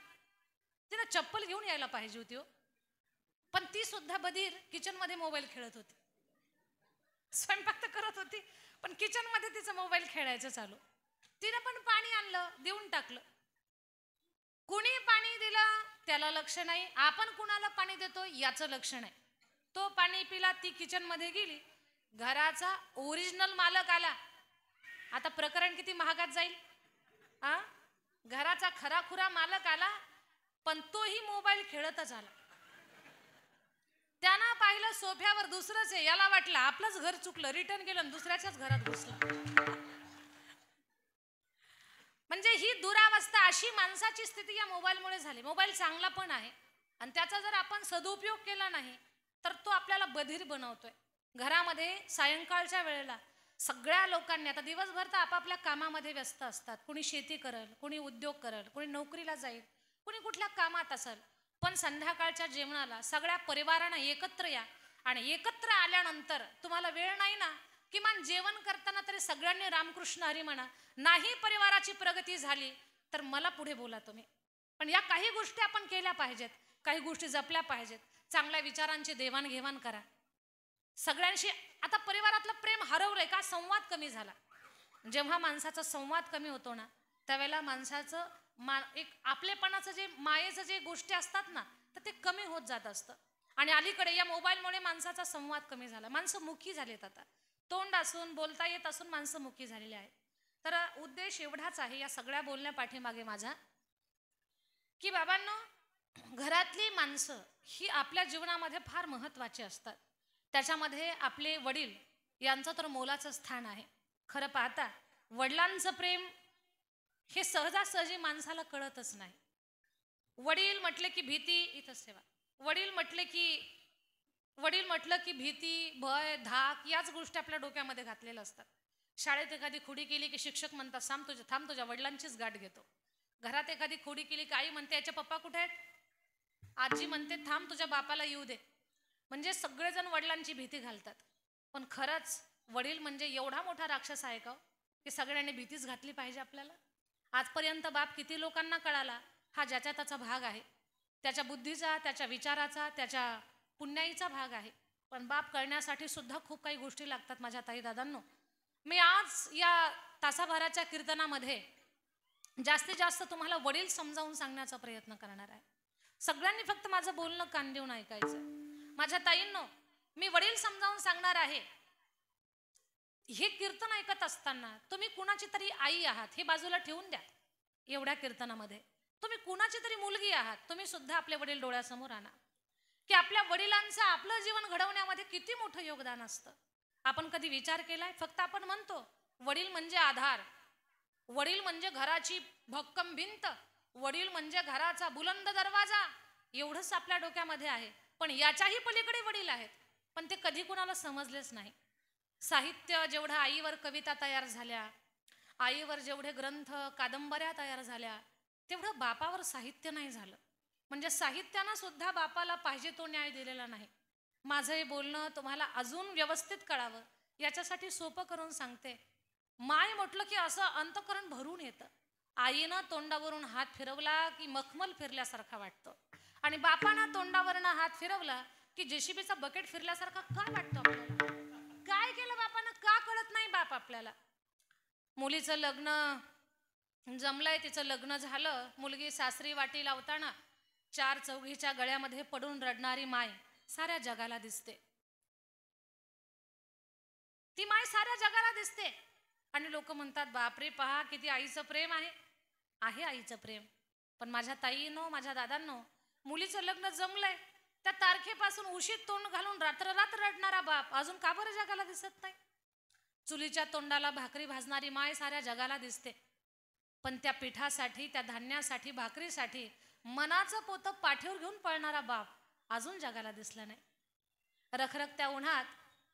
तिनं चप्पल घेऊन यायला पाहिजे होती हो, पण ती सुद्धा बधीर किचन मध्ये मोबाईल खेळत होती. स्वयंपाक तर करत होती, पण किचन मध्ये तिचं मोबाईल खेळायचं चालू. तिनं पण पाणी आणलं, देऊन टाकलं. कुणी पाणी दिलं त्याला लक्ष नाही, आपण कुणाला पाणी देतो याचं लक्ष नाही. तो पाणी पिला, ती किचन मध्ये गेली, घराचा ओरिजिनल मालक आला. आता प्रकरण किती महागात जाईल. घराचा खराखुरा मालक आला, पण तोही मोबाईल खेळतच आला. त्यानं पाहिलं सोफ्यावर दुसरंच आहे, याला वाटलं आपलंच घर चुकलं, रिटर्न गेलं आणि दुसऱ्याच्याच घरात घुसला. म्हणजे ही दुरावस्था, अशी माणसाची स्थिती या मोबाईलमुळे झाली. मोबाईल चांगला पण आहे आणि त्याचा जर आपण सदुपयोग केला नाही तर तो आपल्याला बधीर बनवतोय. घरामध्ये सायंकाळच्या वेळेला सगळ्या लोकांनी, आता दिवसभर तर आपापल्या कामामध्ये व्यस्त असतात. कुणी शेती करेल, कुणी उद्योग करेल, कुणी नोकरीला जाईल, कुणी कुठल्या कामात असेल, पण संध्याकाळच्या जेवणाला सगळ्या परिवारानं एकत्र या. आणि एकत्र आल्यानंतर तुम्हाला वेळ नाही ना, किमान जेवण करताना तरी सगळ्यांनी रामकृष्ण हरी म्हणा. नाही परिवाराची प्रगती झाली तर मला पुढे बोला तुम्ही, पण या काही गोष्टी आपण केल्या पाहिजेत, काही गोष्टी जपल्या पाहिजेत. चांगल्या विचारांची देवाणघेवाण करा सगळ्यांशी. आता परिवारातलं प्रेम हरवलंय का? संवाद कमी झाला. जेव्हा माणसाचा संवाद कमी होतो ना, त्यावेळेला माणसाचं एक आपलेपणाचं जे मायेचं जे गोष्टी असतात ना, तर ते कमी होत जात असतं. आणि अलीकडे या मोबाईलमुळे माणसाचा संवाद कमी झाला. माणसं मुखी झालेत. आता तोंड असून, बोलता येत असून माणसं मुखी झालेली आहेत. तर उद्देश एवढाच आहे या सगळ्या बोलण्या पाठीमागे माझा, की बाबांनो, घरातली माणसं ही आपल्या जीवनामध्ये फार महत्त्वाची असतात. त्याच्यामध्ये आपले वडील यांचं तर मोलाचं स्थान आहे. खरं पाहता वडिलांचं प्रेम हे सहजासहजी माणसाला कळतच नाही. वडील म्हटले की भीती, इथंच ठेवा. वडील म्हटलं की भीती, भय, धाक याच गोष्टी आपल्या डोक्यामध्ये घातलेल्या असतात. शाळेत एखादी खोडी केली की शिक्षक म्हणतात थांब तुझ्या वडिलांचीच गाठ घेतो. घरात एखादी खोडी केली की आई म्हणते याचे पप्पा कुठे आहेत, आजी म्हणते थांब तुझ्या बापाला येऊ दे. म्हणजे सगळेजण वडिलांची भीती घालतात. पण खरंच वडील म्हणजे एवढा मोठा राक्षस आहे का की सगळ्यांनी भीतीच घातली पाहिजे आपल्याला? आजपर्यंत बाप किती लोकांना कळाला हा ज्याचा त्याचा भाग आहे, त्याच्या बुद्धीचा, त्याच्या विचाराचा, त्याच्या पुण्याईचा भाग आहे. पण बाप कळण्यासाठी सुद्धा खूप काही गोष्टी लागतात. माझ्या ताई दादांनो, मी आज या तासाभराच्या कीर्तनामध्ये जास्तीत जास्त तुम्हाला वडील समजावून सांगण्याचा प्रयत्न करणार आहे. सगळ्यांनी फक्त माझं बोलणं कान देऊन ऐकायचं. माझ्या ताईंनो, मी वडील समजावून सांगणार आहे. हे कीर्तन ऐकत असताना तुम्ही कुणाची तरी आई आहात हे बाजूला ठेवून द्या. एवढ्या कीर्तनामध्ये तुम्ही कुणाची तरी मुलगी आहात, तुम्ही सुद्धा आपले वडील डोळ्यासमोर आणा की आपल्या वडिलांचं आपलं जीवन घडवण्यामध्ये किती मोठं योगदान असतं. आपण कधी विचार केलाय? फक्त आपण म्हणतो वडील म्हणजे आधार, वडील म्हणजे घराची भक्कम भिंत, वडील म्हणजे घराचा बुलंद दरवाजा, एवढंच आपल्या डोक्यामध्ये आहे. पण याच्याही पलीकडे वडील आहेत, पण ते कधी कुणाला समजलेच नाही. साहित्य जेवढं आईवर कविता तयार झाल्या, आईवर जेवढे ग्रंथ कादंबऱ्या तयार झाल्या, तेवढं बापावर साहित्य नाही झालं. म्हणजे साहित्यानं सुद्धा बापाला पाहिजे तो न्याय दिलेला नाही. माझं हे बोलणं तुम्हाला अजून व्यवस्थित कळावं याच्यासाठी सोपं करून सांगते. माय म्हटलं की असं अंतःकरण भरून येतं. आईनं तोंडावरून हात फिरवला की मखमल फिरल्यासारखा वाटतो, आणि बापानं तोंडावरून हात फिरवला की जेसीबीचा बकेट फिरल्यासारखा काय वाटतो आपल्याला? काय केलं बापानं का कळत नाही बाप आपल्याला. मुलीचं लग्न जमलंय, तिचं लग्न झालं, मुलगी सासरी वाटी लावताना चार चौघीच्या गळ्यामध्ये पडून रडणारी माय साऱ्या जगाला दिसते. ती माय साऱ्या जगाला दिसते आणि लोक म्हणतात बापरे पहा किती आईचं प्रेम आहे. आहे आईचं प्रेम, पण माझ्या ताईनो, माझ्या दादांनो, मुलीचं लग्न जमलंय त्या तारखेपासून उशीत तोंड घालून रात्र रडणारा बाप अजून का बरं जगाला दिसत नाही? चुलीच्या तोंडाला भाकरी भाजणारी माय साऱ्या जगाला दिसते, पण त्या पिठासाठी, त्या धान्यासाठी, भाकरीसाठी मनाचं पोतं पाठीवर घेऊन पळणारा बाप अजून जगाला दिसला नाही. रखरखत्या उन्हात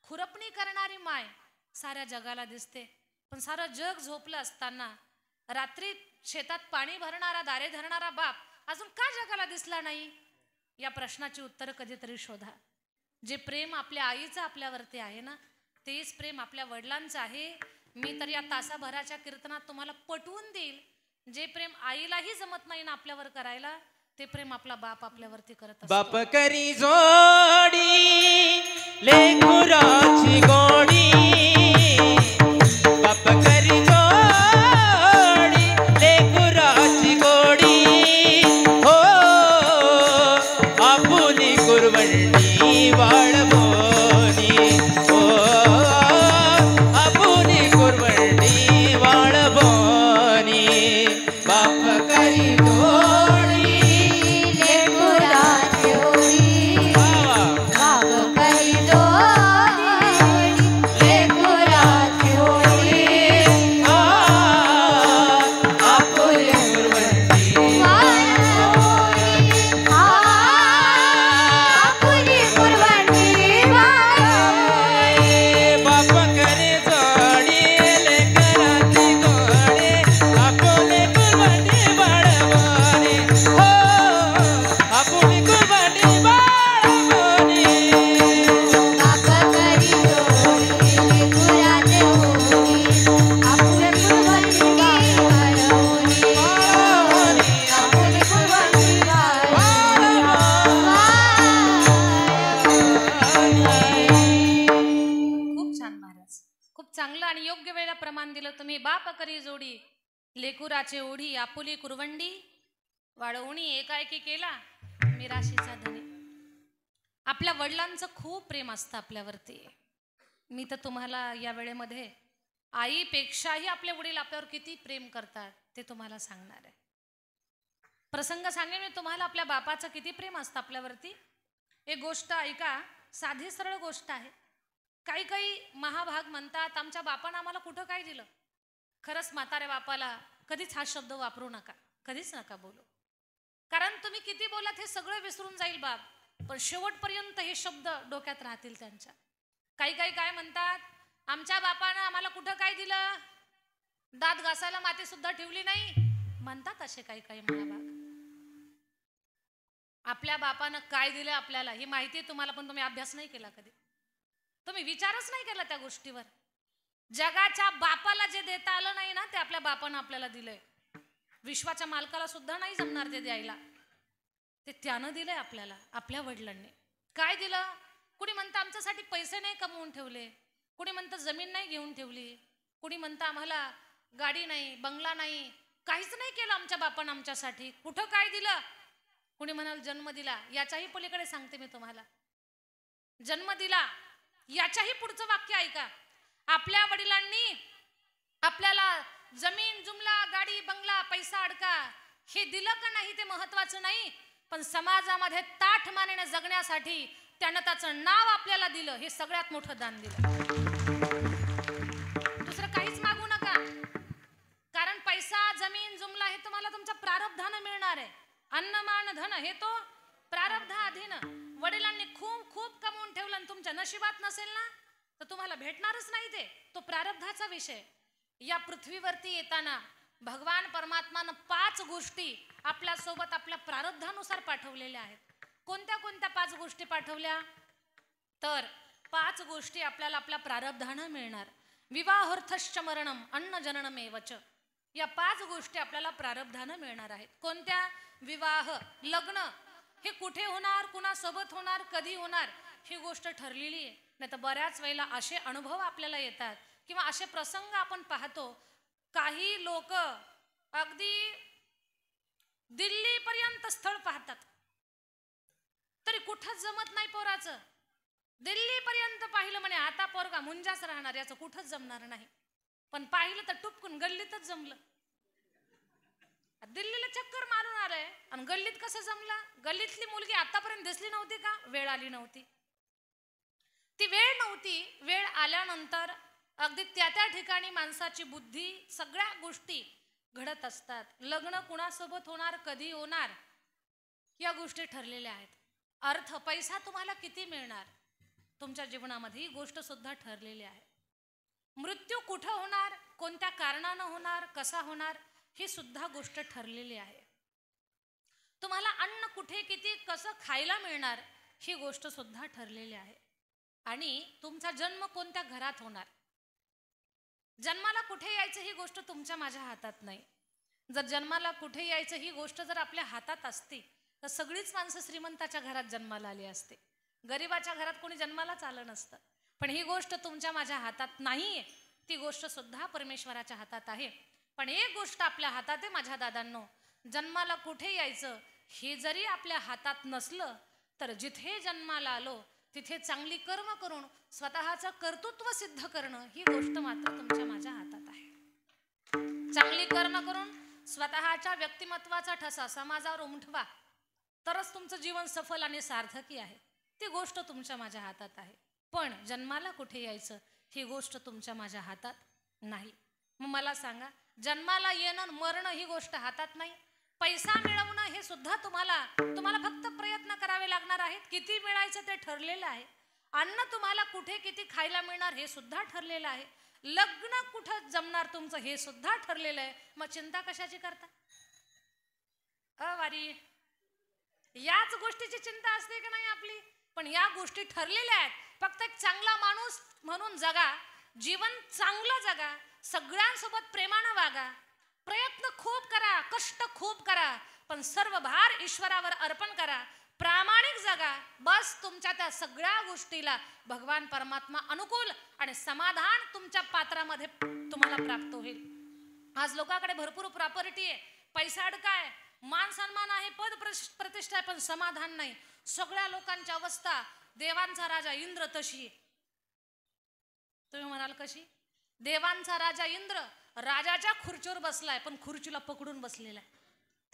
खुरपणी करणारी माय साऱ्या जगाला दिसते, पण सारं जग झोपलं असताना रात्री शेतात पाणी भरणारा, दारे धरणारा बाप अजून का जगाला दिसला नाही? या प्रश्नाची उत्तर कधीतरी शोधा. जे प्रेम आपल्या आईचं आपल्यावरती आहे ना, तेच प्रेम आपल्या वडिलांचं आहे. मी तर या तासाभराच्या कीर्तनात तुम्हाला पटवून देईल, जे प्रेम आईलाही जमत नाही ना आपल्यावर करायला, ते प्रेम आपला बाप आपल्यावरती करत असतो. बाप करी जोडी लेकराची गोडी, बाप करी जोडी लेकराची गोडी, हो आपुनी कुरवंडी वाळवणी, हो आपुनी कुरवंडी वाळवणी. बाप करी जोडी लेकुराचे ओढी आपुली कुरवंडी वाढवणी, एकाएकी केला मी राशीचा धनी. आपल्या वडिलांचं खूप प्रेम असतं आपल्यावरती. मी तर तुम्हाला या वेळेमध्ये आईपेक्षाही आपले वडील आपल्यावर किती प्रेम करतात ते तुम्हाला सांगणार आहे. प्रसंग सांगेन मी तुम्हाला, आपल्या बापाचं किती प्रेम असतं आपल्यावरती. एक गोष्ट ऐका, साधी सरळ गोष्ट आहे. काही काही महाभाग म्हणतात आमच्या बापानं आम्हाला कुठं काय दिलं. खरंच म्हाताऱ्या बापाला कधीच हा शब्द वापरू नका, कधीच नका बोलू. कारण तुम्ही किती बोलात हे सगळं विसरून जाईल बाप, पण शेवटपर्यंत हे शब्द डोक्यात राहतील त्यांच्या. काही काही काय म्हणतात, आमच्या बापानं आम्हाला कुठं काय दिलं, दात घासायला माती सुद्धा ठेवली नाही म्हणतात असे काही काही महाभाग. आपल्या बापानं काय दिलं आपल्याला ही माहिती आहे तुम्हाला, पण तुम्ही अभ्यास नाही केला कधी, तुम्ही विचारच नाही केला त्या गोष्टीवर. जगाच्या बापाला जे देता आलं नाही ना, ते आपल्या बापानं आपल्याला दिलंय. विश्वाच्या मालकाला सुद्धा नाही जमणार ते द्यायला, ते त्यानं दिलंय आपल्याला, आपल्या वडिलांनी. काय दिलं? कुणी म्हणतं आमच्यासाठी पैसे नाही कमवून ठेवले, कुणी म्हणतं जमीन नाही घेऊन ठेवली, कुणी म्हणतं आम्हाला गाडी नाही, बंगला नाही, काहीच नाही केलं आमच्या बापानं आमच्यासाठी. कुठं काय दिलं? कुणी म्हणाल जन्म दिला. याच्याही पलीकडे सांगते मी तुम्हाला, जन्म दिला याच्याही पुढचं वाक्य ऐका. आपल्या वडिलांनी आपल्याला जमीन जुमला, गाडी बंगला, पैसा अडका हे दिलं का नाही ते महत्वाचं नाही, पण समाजामध्ये ताठ मानेने जगण्यासाठी त्यानं त्याचं नाव आपल्याला दिलं, हे सगळ्यात मोठं दान दिलं. दुसरं काहीच मागू नका, कारण पैसा जमीन जुमला हे तुम्हाला तुमच्या प्रारब्धानं मिळणार आहे. अन्नमान धन हे तो प्रारब्धाधीन. वडिलांनी खूप खूप कमवून ठेवलं आणि तुमच्या नशिबात नसेल ना, तर तुम्हाला भेटणारच नाही ते, तो प्रारब्धाचा विषय. या पृथ्वीवरती येताना भगवान परमात्मानं 5 गोष्टी आपल्या सोबत आपल्या प्रारब्धानुसार पाठवलेल्या आहेत. कोणत्या कोणत्या 5 गोष्टी पाठवल्या? तर 5 गोष्टी आपल्याला आपल्या प्रारब्धानं मिळणार. विवाहोर्थश्च मरणम अन्न जननमेवच, या 5 गोष्टी आपल्याला प्रारब्धानं मिळणार आहेत. कोणत्या? विवाह, लग्न हे कुठे होणार, कुणासोबत होणार, कधी होणार ही गोष्ट ठरलेली आहे. नाही तर बऱ्याच वेळेला असे अनुभव आपल्याला येतात किंवा असे प्रसंग आपण पाहतो, काही लोक अगदी दिल्लीपर्यंत स्थळ पाहतात तरी कुठंच जमत नाही पोराचं. दिल्लीपर्यंत पाहिलं म्हणे आता पोरगा मुंजाच राहणार, याचं कुठंच जमणार नाही. पण पाहिलं तर टुपकून गल्लीतच जमलं. दिल्लीला चक्कर मारून आलंय आणि गल्लीत कसं जमला? गल्लीतली मुलगी आतापर्यंत दिसली नव्हती का? वेळ आली नव्हती, ती वेळ नव्हती. वेळ आल्यानंतर अगदी त्या ठिकाणी माणसाची बुद्धी, सगळ्या गोष्टी घडत असतात. लग्न कुणासोबत होणार, कधी होणार, या गोष्टी ठरलेल्या आहेत. अर्थ, पैसा तुम्हाला किती मिळणार तुमच्या जीवनामध्ये, ही गोष्ट सुद्धा ठरलेली आहे. मृत्यू कुठं होणार, कोणत्या कारणानं होणार, कसा होणार, ही सुद्धा गोष्ट ठरलेली आहे. तुम्हाला अन्न कुठे, किती, कसं खायला मिळणार, ही गोष्ट सुद्धा ठरलेली आहे. आणि तुमचा जन्म कोणत्या घरात होणार, जन्माला कुठे यायचं ही गोष्ट तुमच्या माझ्या हातात नाही. जर जन्माला कुठे यायचं ही गोष्ट जर आपल्या हातात असती तर सगळीच माणसं श्रीमंताच्या घरात जन्माला आली असते, गरिबाच्या घरात कोणी जन्मालाच आलं नसतं. पण ही गोष्ट तुमच्या माझ्या हातात नाहीये, ती गोष्ट सुद्धा परमेश्वराच्या हातात आहे. पण एक गोष्ट आपल्या हातात आहे माझ्या दादांनो, जन्माला कुठे यायचं हे जरी आपल्या हातात नसलं तर जिथे जन्माला आलो तिथे चांगली कर्म करून स्वतःचं कर्तृत्व सिद्ध करणं, ही गोष्ट मात्र तुमच्या माझ्या हातात आहे. चांगली कर्म करून स्वतःच्या व्यक्तिमत्वाचा ठसा समाजावर उमटवा, तरच तुमचं जीवन सफल आणि सार्थकी आहे. ती गोष्ट तुमच्या माझ्या हातात आहे. पण जन्माला कुठे यायचं ही गोष्ट तुमच्या माझ्या हातात नाही. मग मला सांगा, जन्माला येणं मरणं ही गोष्ट हातात नाही, पैसा मिळवणं हे सुद्धा तुम्हाला फक्त प्रयत्न करावे लागणार आहेत. किती मिळायचं ते ठरलेलं आहे. अन्न तुम्हाला कुठे किती खायला मिळणार हे सुद्धा ठरलेलं आहे. लग्न कुठं जमणार तुमचं हे सुद्धा ठरलेलं आहे. मग चिंता कशाची करता? वारी याच गोष्टीची चिंता असते की नाही आपली? पण या गोष्टी ठरलेल्या आहेत. फक्त एक चांगला माणूस म्हणून जगा, जीवन चांगलं जगा, सगळ्यांसोबत प्रेमानं वागा, प्रयत्न खूप करा, कष्ट खूप करा, पण सर्व भार ईश्वरावर अर्पण करा, प्रामाणिक जगा. बस तुमच्या त्या सगळ्या गोष्टीला भगवान परमात्मा अनुकूल आणि समाधान तुमच्या पात्रामध्ये तुम्हाला प्राप्त होईल. आज लोकांकडे भरपूर प्रॉपर्टी आहे, पैसा अडकाय, मान सन्मान आहे, पद प्रतिष्ठा आहे, पण समाधान नाही. सगळ्या लोकांची अवस्था देवांचा राजा इंद्र तशी. तुम्ही म्हणाल कशी? देवांचा राजा इंद्र राजाच्या खुर्चीवर बसलाय, पण खुर्चीला पकडून बसलेला आहे.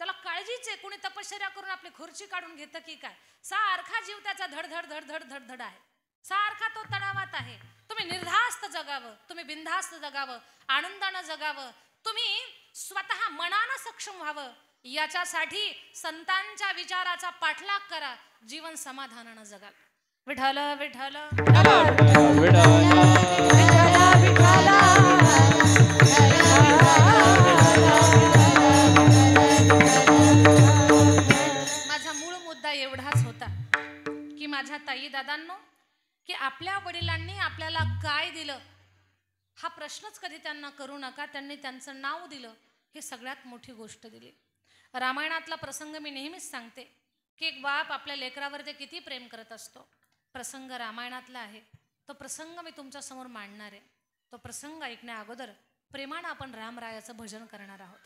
त्याला काळजी काळजीच आहे. कोणी तपश्चर्या करून आपली खुर्ची काढून घेतं की काय? सारखा जीव त्याचा धडधड धडधड धडधड आहे. सारखा तो तणावात आहे. तुम्ही निर्धास्त जगावं, तुम्ही बिनधास्त जगावं, आनंदानं जगावं, तुम्ही स्वतः मनानं सक्षम व्हावं, याच्यासाठी संतांच्या विचाराचा पाठलाग करा. जीवन समाधानानं जगाल. विठ्ठल विठ्ठल माझा मूळ मुद्दा एवढाच होता की माझ्या ताई दादांनो, की आपल्या वडिलांनी आपल्याला काय दिलं हा प्रश्नच कधी त्यांना करू नका. त्यांनी त्यांचं नाव दिलं, ही सगळ्यात मोठी गोष्ट दिली. रामायणातला प्रसंग मी नेहमीच सांगते की एक बाप आपल्या लेकरावरती किती प्रेम करत असतो. प्रसंग रामायणातला आहे. तो प्रसंग मी तुमच्या समोर मांडणार आहे. तो प्रसंग ऐकण्या अगोदर प्रेमानं आपण रामरायाचं भजन करणार आहोत.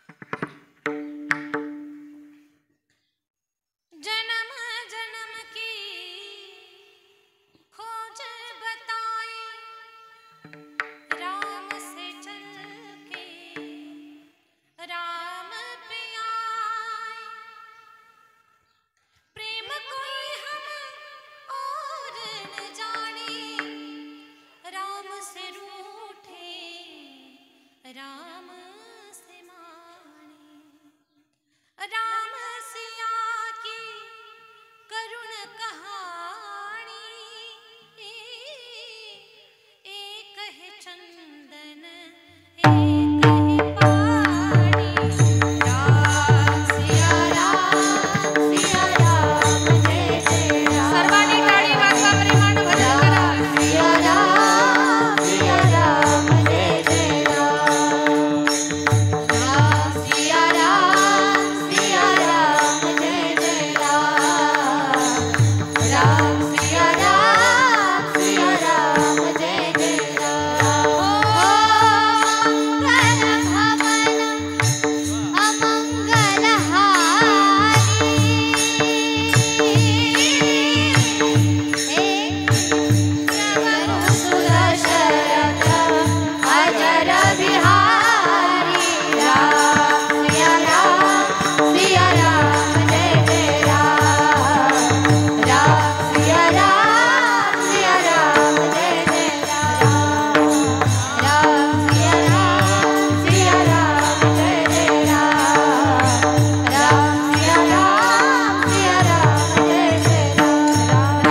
जन्म जन्म की खोज बताई, राम से चल के राम पे आए, प्रेम कोई हम और न जाने, राम से रूठे राम से माने, राम सिया की करुण कहानी, एक है चंदन एक है पानी, राम सिया राम जय जय राम. सर्वांनी टाळी वाजवा, प्रेमानं भजन करा. सिया राम जय जय राम. राम सिया राम जय जय राम. राम सिया राम जय जय राम. मंगल भवन अमंगल हारी, सुदशरथ अजर बिहारी, राम सिया राम जय जय राम. राम सिया राम जय जय राम. राम सिया राम जय जय राम. राम सिया राम जय जय राम.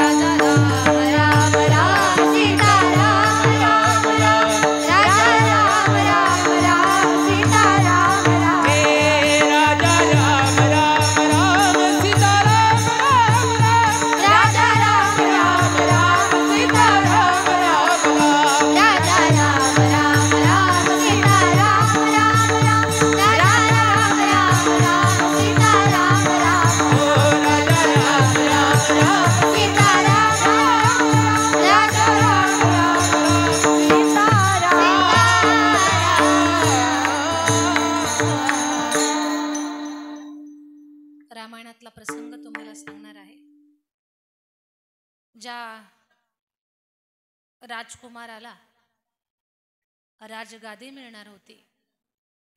राजा राम राम राम सीता राम राम राम. राजा राम राम राम सीता राम राम. राजा राम राम राम सीता राम राम राम. राजा राम राम राम सीता राम राम राम. राजा राम राम राम सीता राम राम राम. राजा राम राम राम सीता राम राम. राजा राम राम राम सीता राम राम. राजा राम राम सीता राम. रामायणातला प्रसंग तुम्हाला सांगणार आहे. ज्या राजकुमाराला राजगादी मिळणार होती,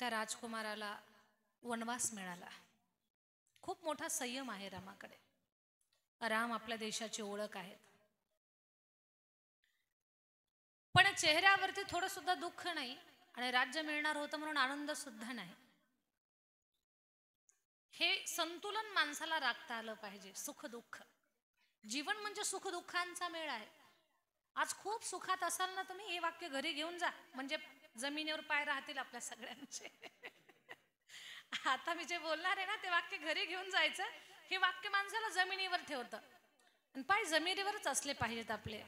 त्या राजकुमाराला वनवास मिळाला. खूप मोठा संयम आहे रामाकडे. राम आपल्या देशाची ओळख आहेत, पण चेहऱ्यावरती थोडं सुद्धा दुःख नाही आणि राज्य मिळणार होतं म्हणून आनंद सुद्धा नाही. हे संतुलन माणसाला राखता आलं पाहिजे. सुख दुःख, जीवन म्हणजे सुख दुःखांचा मेळ आहे. आज खूप सुखात असाल ना तुम्ही, हे वाक्य घरी घेऊन जा, म्हणजे जमिनीवर पाय राहतील आपल्या सगळ्यांचे. आता मी जे बोलणार आहे ना ते वाक्य घरी घेऊन जायचं. हे वाक्य माणसाला जमिनीवर ठेवतं आणि पाय जमिनीवरच असले पाहिजेत आपले.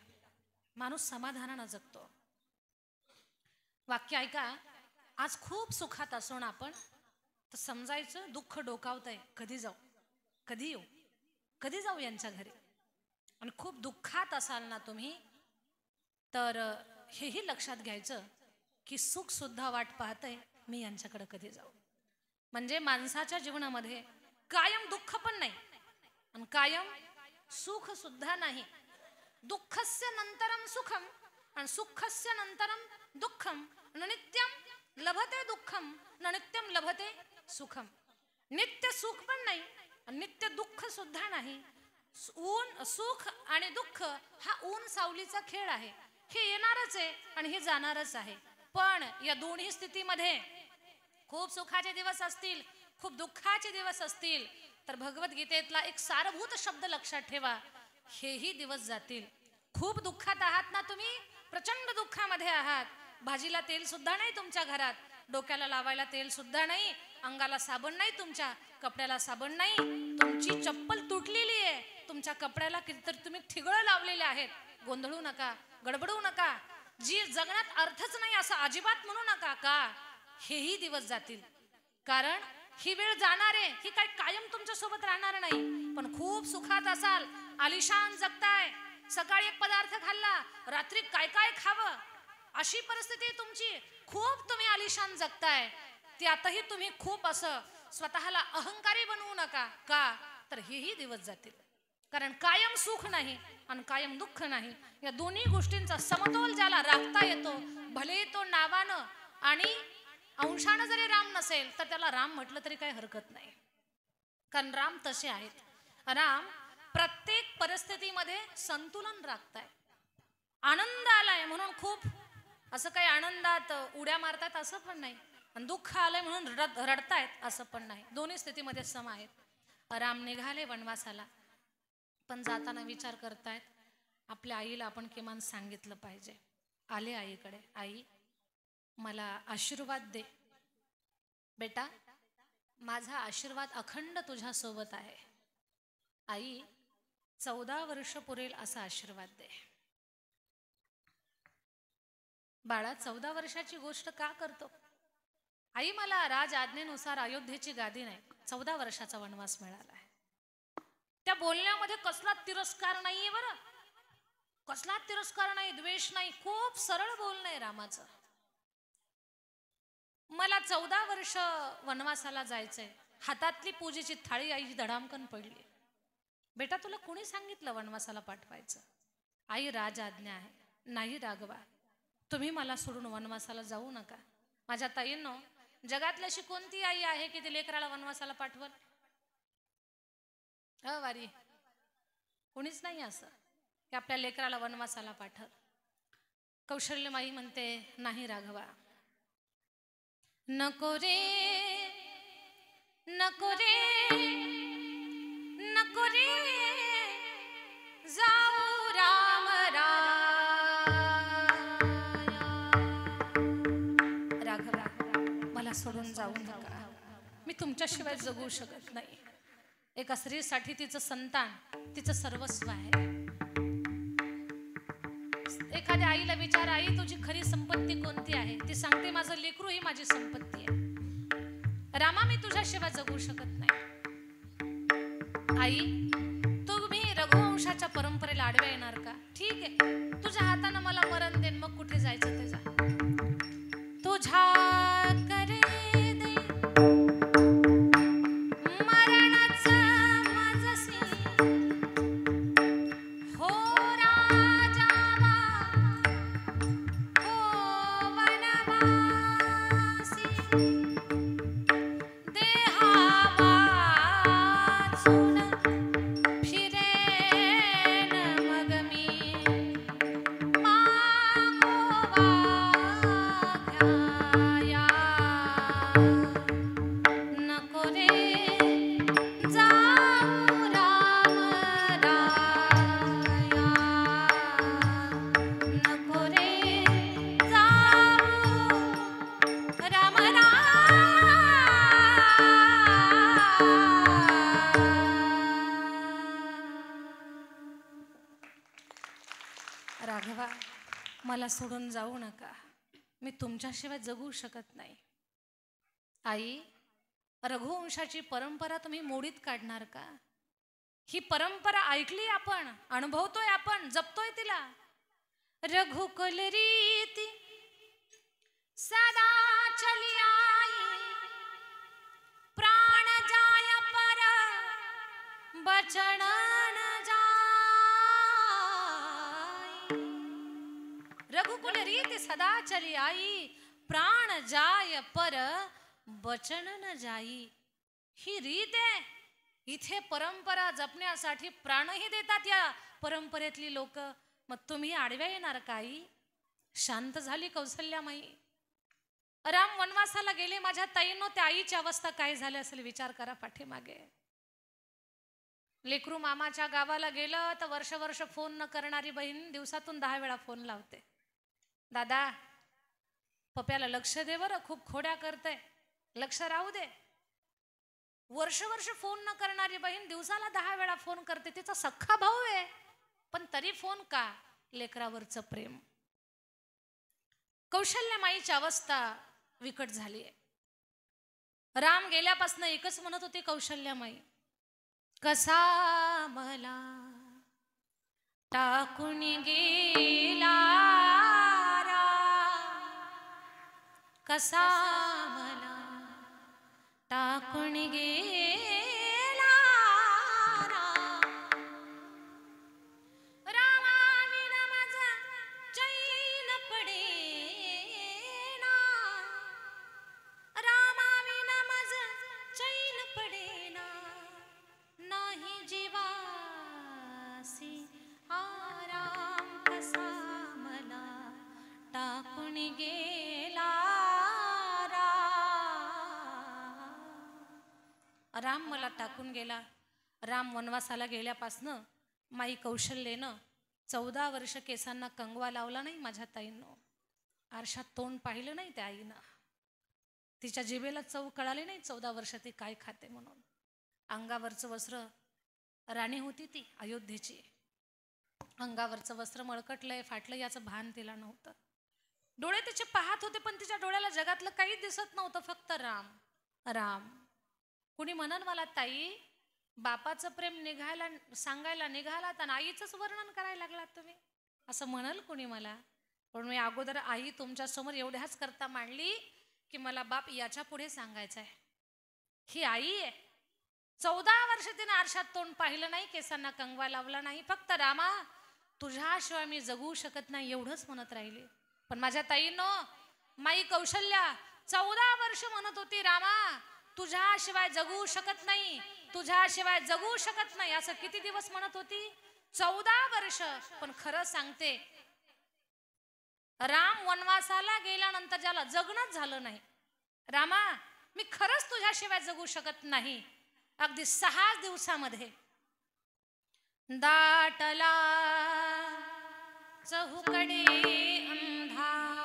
माणूस समाधानानं जगतो. वाक्य ऐका. आज खूप सुखात असो ना आपण, तर समजायचं दुःख डोकावतंय. कधी जाऊ, कधी येऊ, कधी जाऊ यांच्या घरी. आणि खूप दुःखात असाल ना तुम्ही, तर हेही लक्षात घ्यायचं की सुख सुद्धा वाट पाहतंय, मी यांच्याकडे कधी जाऊ. म्हणजे माणसाच्या जीवनामध्ये कायम दुःख पण नाही आणि कायम सुख सुद्धा नाही. दुःखस्य नंतरम सुखम आणि सुखस्य नंतरम दुःखम. न नित्यम लभते दुःखम न नित्यम लभते सुखम. नित्य सुख पण नाही, नित्य दुःख सुद्धा नाही. ऊन सुख आणि दुःख हा ऊन सावलीचा खेळ आहे. हे येणारच आहे आणि हे जाणारच आहे. पण या दोन्ही स्थितीमध्ये खूप सुखाचे दिवस असतील, खूप दुःखाचे दिवस असतील, तर भगवद्गीतेतला एक सारभूत शब्द लक्षात ठेवा, हेही दिवस जातील. खूप दुःखात आहात ना तुम्ही, प्रचंड दुःखामध्ये आहात, भाजीला तेल सुद्धा नाही तुमच्या घरात, डोक्याला लावायला तेल सुद्धा नाही, अंगाला साबण नाही, तुमच्या कपड्याला साबण नाही, तुमची चप्पल तुटलेली आहे, तुमच्या कपड्याला कितीतरी तुम्ही ठिगळं लावलेले आहेत. गोंधळू नका, गडबडू नका. जी जगण्यात अर्थच नाही असं अजिबात म्हणू नका. का? हेही दिवस जातील. कारण ही वेळ जाणार आहे, ही काय कायम तुमच्या सोबत राहणार नाही. पण खूप सुखात असाल, आलिशान जगताय, सकाळी एक पदार्थ खाल्ला, रात्री काय काय खावं अशी परिस्थिती तुमची, खूप तुम्ही आलिशान जगताय, त्यातही तुम्ही खूप असं स्वतःला अहंकारी बनवू नका. का? तर हेही दिवस जातील. कारण कायम सुख नाही आणि कायम दुःख नाही. या दोन्ही गोष्टींचा समतोल ज्याला राखता येतो, भले तो नावानं आणि अंशानं जरी राम नसेल तर त्याला राम म्हटलं तरी काही हरकत नाही. कारण राम तसे आहेत. राम प्रत्येक परिस्थितीमध्ये संतुलन राखताय. आनंद आलाय म्हणून खूप असं काही आनंदात उड्या मारतायत असं पण नाही, आणि दुःख आलंय म्हणून रडतायत असं पण नाही. दोन्ही स्थितीमध्ये सम आहेत. राम निघाले वनवासाला, पण जाताना विचार करतायत आपल्या आईला आपण किमान सांगितलं पाहिजे. आले आईकडे, आई मला आशीर्वाद दे बेटा, माझा आशीर्वाद अखंड तुझ्या सोबत आहे. आई 14 वर्ष पुरेल असा आशीर्वाद दे. बाळा 14 वर्षाची गोष्ट का करतो? आई मला राज आज्ञेनुसार अयोध्येची गादी नाही, 14 वर्षाचा वनवास मिळाला आहे. त्या बोलण्यामध्ये कसला तिरस्कार नाहीये बरं, कसला तिरस्कार नाही, द्वेष नाही, खूप सरळ बोलणं आहे रामाचं. मला 14 वर्ष वनवासाला जायचंय. हातातली पूजेची थाळी आईची धडामकन पडली. बेटा तुला कोणी सांगितलं वनवासाला पाठवायचं? आई राज आज्ञा आहे. नाही राघवा, तुम्ही मला सोडून वनवासाला जाऊ नका. माझ्या ताईंनो, जगातली अशी कोणती आई आहे की ती लेकराला वनवासाला पाठवल? वारी कोणीच नाही असं की आपल्या लेकराला वनवासाला पाठवल. कौशल्यमाई म्हणते नाही राघवा, नको रे नको रे नको रे जाऊ राम राघवा, मला सोडून जाऊ नका, मी तुमच्याशिवाय जगू शकत नाही. एका स्त्रीसाठी तिचं संतान तिचं सर्वस्व आहे. एखाद्या आईला विचार, आई तुझी खरी संपत्ती कोणती आहे? ती सांगते माझं लेकरू ही माझी संपत्ती आहे. रामा मी तुझ्याशिवाय जगू शकत नाही. आई तुम्ही रघुवंशाच्या परंपरेला आडव्या येणार का? ठीक आहे, तुझ्या हाताने मला मरण देन, मग कुठे जायचं ते जा. तुझ्या करे दे राघवा, मला सोडून जाऊ नका, मी तुमच्याशिवाय जगू शकत नाही. आई रघुवंशाची परंपरा तुम्ही मोडीत काढणार का? ही परंपरा ऐकली आपण, अनुभवतोय आपण, जपतोय तिला. रघुकुल रीती सदा चली आई, प्राण जाय पर बचन न जाय. रघुकुल रीति सदा चली आई, प्राण जाय पर बचन न जाई. ही रीत आहे. इथे परंपरा जपण्यासाठी प्राणही देतात या परंपरेतली लोक. मग तुम्ही आडव्या येणार काही? शांत झाली कौसल्यामाई. राम वनवासाला गेले. माझ्या ताईंनो, त्या आईची अवस्था काय झाली असेल विचार करा पाठीमागे. लेकरू मामाच्या गावाला गेलं तर वर्ष वर्ष फोन न करणारी बहीण दिवसातून 10 वेळा फोन लावते. दादा पप्याला लक्ष दे बरं, खूप खोड्या करते, लक्ष राहू दे. वर्ष वर्ष फोन न करणारी बहीण दिवसाला 10 वेळा फोन करते. तिचा सख्खा भाऊ आहे पण तरी फोन का? लेकरावरचं प्रेम. कौशल्यामाईची अवस्था विकट झाली आहे. राम गेल्यापासून एकच म्हणत होती कौशल्यामाई, कसा मला टाकून गेला कसा मला टाकून गेला रामाविना माझा चैन पडेना रामाविना माझा चैन पडेना नाही जीवासी आराम कसा मला टाकून गेला राम मला टाकून गेला. राम वनवासाला गेल्यापासनं माई कौशल्येनं 14 वर्ष केसांना कंगवा लावला नाही माझ्या ताईंनो. आरशात तोंड पाहिलं नाही त्या आईनं. तिच्या जिभेला चव कळाली नाही 14 वर्ष ती काय खाते म्हणून. अंगावरचं वस्त्र, राणी होती ती अयोध्येची, अंगावरचं वस्त्र मळकटलंय फाटलं याचं भान तिला नव्हतं. डोळे तिचे पाहत होते पण तिच्या डोळ्याला जगातलं काही दिसत नव्हतं, फक्त राम राम. कुणी म्हणन मला, ताई बापाचं प्रेम निघायला सांगायला निघालात आणि आईचंच वर्णन करायला लागलात तुम्ही, असं म्हणाल कुणी मला. पण मी अगोदर आई तुमच्या समोर एवढ्याच करता मांडली की मला बाप याच्या पुढे सांगायचं आहे. ही आई आहे. 14 वर्ष तिने आरशात तोंड पाहिलं नाही, केसांना कंगवा लावला नाही, फक्त रामा तुझ्याशिवाय मी जगू शकत नाही एवढंच म्हणत राहिली. पण माझ्या ताईंनो, माई कौशल्या 14 वर्ष म्हणत होती, रामा तुझ्याशिवाय जगू शकत नाही, तुझ्याशिवाय जगू शकत नाही, असं किती दिवस म्हणत होती? 14 वर्ष. पण खरं सांगते, राम वनवासाला गेल्यानंतर ज्याला जगणंच झालं नाही, रामा मी खरंच तुझ्याशिवाय जगू शकत नाही, अगदी 6 दिवसामध्ये दाटला चहुकडे अंधार,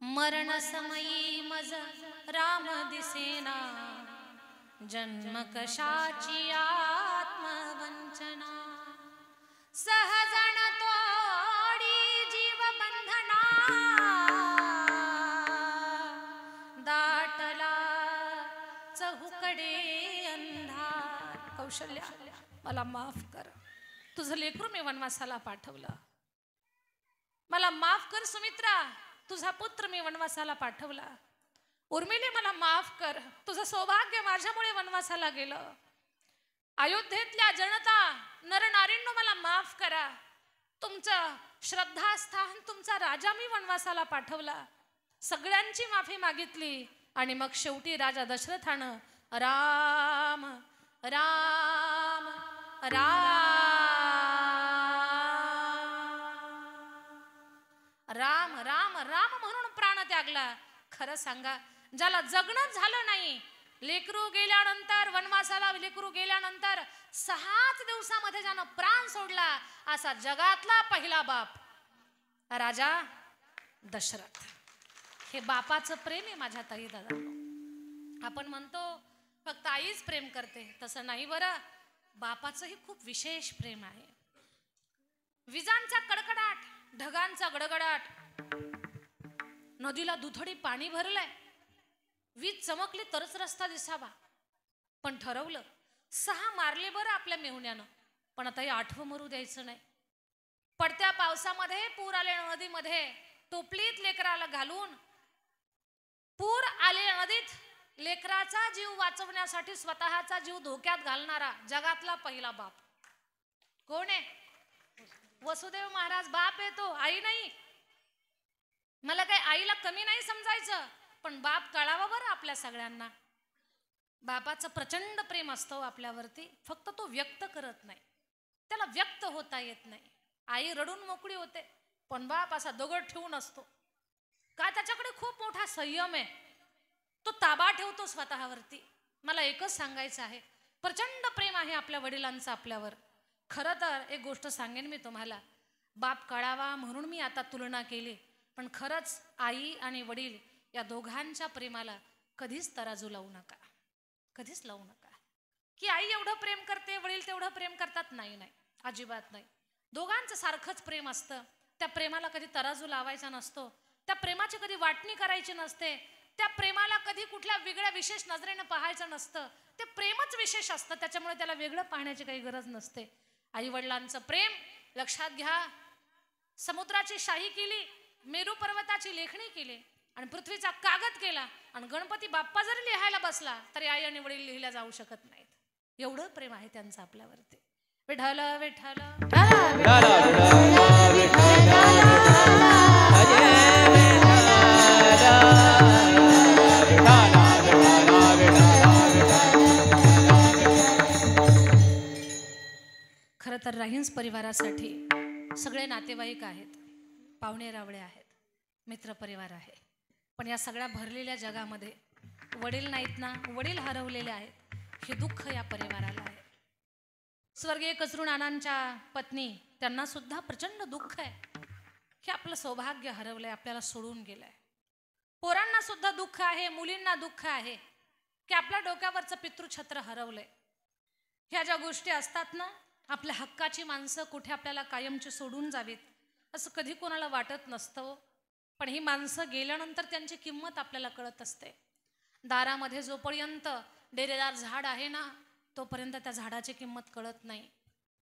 मरण समयी मज राम दिसेना, जन्म कशाची आत्मवंचना, सहजन तोडी जीव बंधना, दाटला चहुकडे अंधार. कौशल्या मला माफ कर, तुझं लेकरू मी वनवासाला पाठवलं, मला माफ कर. सुमित्रा तुझा पुत्र मी वनवासाला पाठवला. उर्मिले मला माफ कर, तुझं सौभाग्य माझ्यामुळे वनवासाला गेलं. अयोध्येतल्या जनता नरनारींनो मला माफ करा, तुमचं श्रद्धास्थान तुमचा राजा मी वनवासाला पाठवला. सगळ्यांची माफी मागितली आणि मग शेवटी राजा दशरथानं राम राम राम राम राम म्हणून प्राण त्यागला. खरं सांगा, ज्याला जगणं झालं नाही, लेकरू गेल्यानंतर वनवासाला लेकरू गेल्यानंतर 6 दिवसामध्ये ज्यानं प्राण सोडला, असा जगातला पहिला बाप राजा दशरथ. हे बापाचं प्रेम आहे माझ्या ताई दादा. आपण म्हणतो फक्त आईच प्रेम करते, तसं नाही बरं. बापाचंही खूप विशेष प्रेम आहे. विजांचा कडकडाट, ढगांचा गडगडाट, नदीला दुथडी पाणी भरलंय, वीज चमकली तरच रस्ता दिसावा. पण ठरवलं 6 मारले बरं आपल्या मेहुण्यानं, पण आता हे 8वं मरू द्यायचं नाही. पडत्या पावसामध्ये पूर आले नदीमध्ये, टोपलीत लेकराला घालून पूर आले नदीत, लेकराचा जीव वाचवण्यासाठी स्वतःचा जीव धोक्यात घालणारा जगातला पहिला बाप कोण आहे? वसुदेव महाराज बाप आहे तो, आई नाही. मला काही आईला कमी नाही समजायचं, पण बाप कळावा बरं आपल्या सगळ्यांना. बापाचं प्रचंड प्रेम असतं आपल्यावरती, फक्त तो व्यक्त करत नाही, त्याला व्यक्त होता येत नाही. आई रडून मोकळी होते, पण बाप असा दगड ठेवून असतो. का? त्याच्याकडे खूप मोठा संयम आहे, तो ताबा ठेवतो स्वतःवरती. मला एकच सांगायचं आहे, प्रचंड प्रेम आहे आपल्या वडिलांचं आपल्यावर. खरं तर एक गोष्ट सांगेन मी तुम्हाला, बाप कळावा म्हणून मी आता तुलना केली, पण खरंच आई आणि वडील या दोघांच्या प्रेमाला कधीच तराजू लावू नका, कधीच लावू नका. की आई एवढं प्रेम करते, वडील तेवढं प्रेम करतात, नाही नाही, अजिबात नाही. दोघांचं सारखंच प्रेम असतं. त्या प्रेमाला कधी तराजू लावायचा नसतो, त्या प्रेमाची कधी वाटणी करायची नसते, त्या प्रेमाला कधी कुठल्या वेगळ्या विशेष नजरेनं पाहायचं नसतं. ते प्रेमच विशेष असतं, त्याच्यामुळे त्याला वेगळं पाहण्याची काही गरज नसते. आई वडिलांचं प्रेम लक्षात घ्या. समुद्राची शाही केली, मेरू पर्वताची लेखणी केली आणि पृथ्वीचा कागद केला, आणि गणपती बाप्पा जरी लिहायला बसला तरी आई आणि वडील लिहिल्या जाऊ शकत नाहीत. एवढं प्रेम आहे त्यांचं आपल्यावरती. विठ्ठल विठ्ठल खरं तर राहींस परिवारासाठी सगळे नातेवाईक आहेत, पाहुणे रावळे आहेत, मित्रपरिवार आहे, पण या सगळ्या भरलेल्या जगामध्ये वडील नाहीत ना, वडील हरवलेले आहेत, हे दुःख या परिवाराला आहे. स्वर्गीय कचरू नानांच्या पत्नी, त्यांना सुद्धा प्रचंड दुःख आहे की आपलं सौभाग्य हरवलंय, आपल्याला सोडून गेलंय. पोरांना सुद्धा दुःख आहे, मुलींना दुःख आहे की आपल्या डोक्यावरचं पितृछत्र हरवलंय. ह्या ज्या गोष्टी असतात ना, आपल्या हक्काची माणसं कुठे आपल्याला कायमची सोडून जावीत असं कधी कोणाला वाटत नसतं, पण ही माणसं गेल्यानंतर त्यांची किंमत आपल्याला कळत असते. दारामध्ये जोपर्यंत डेरेदार झाड आहे ना, तोपर्यंत त्या झाडाची किंमत कळत नाही.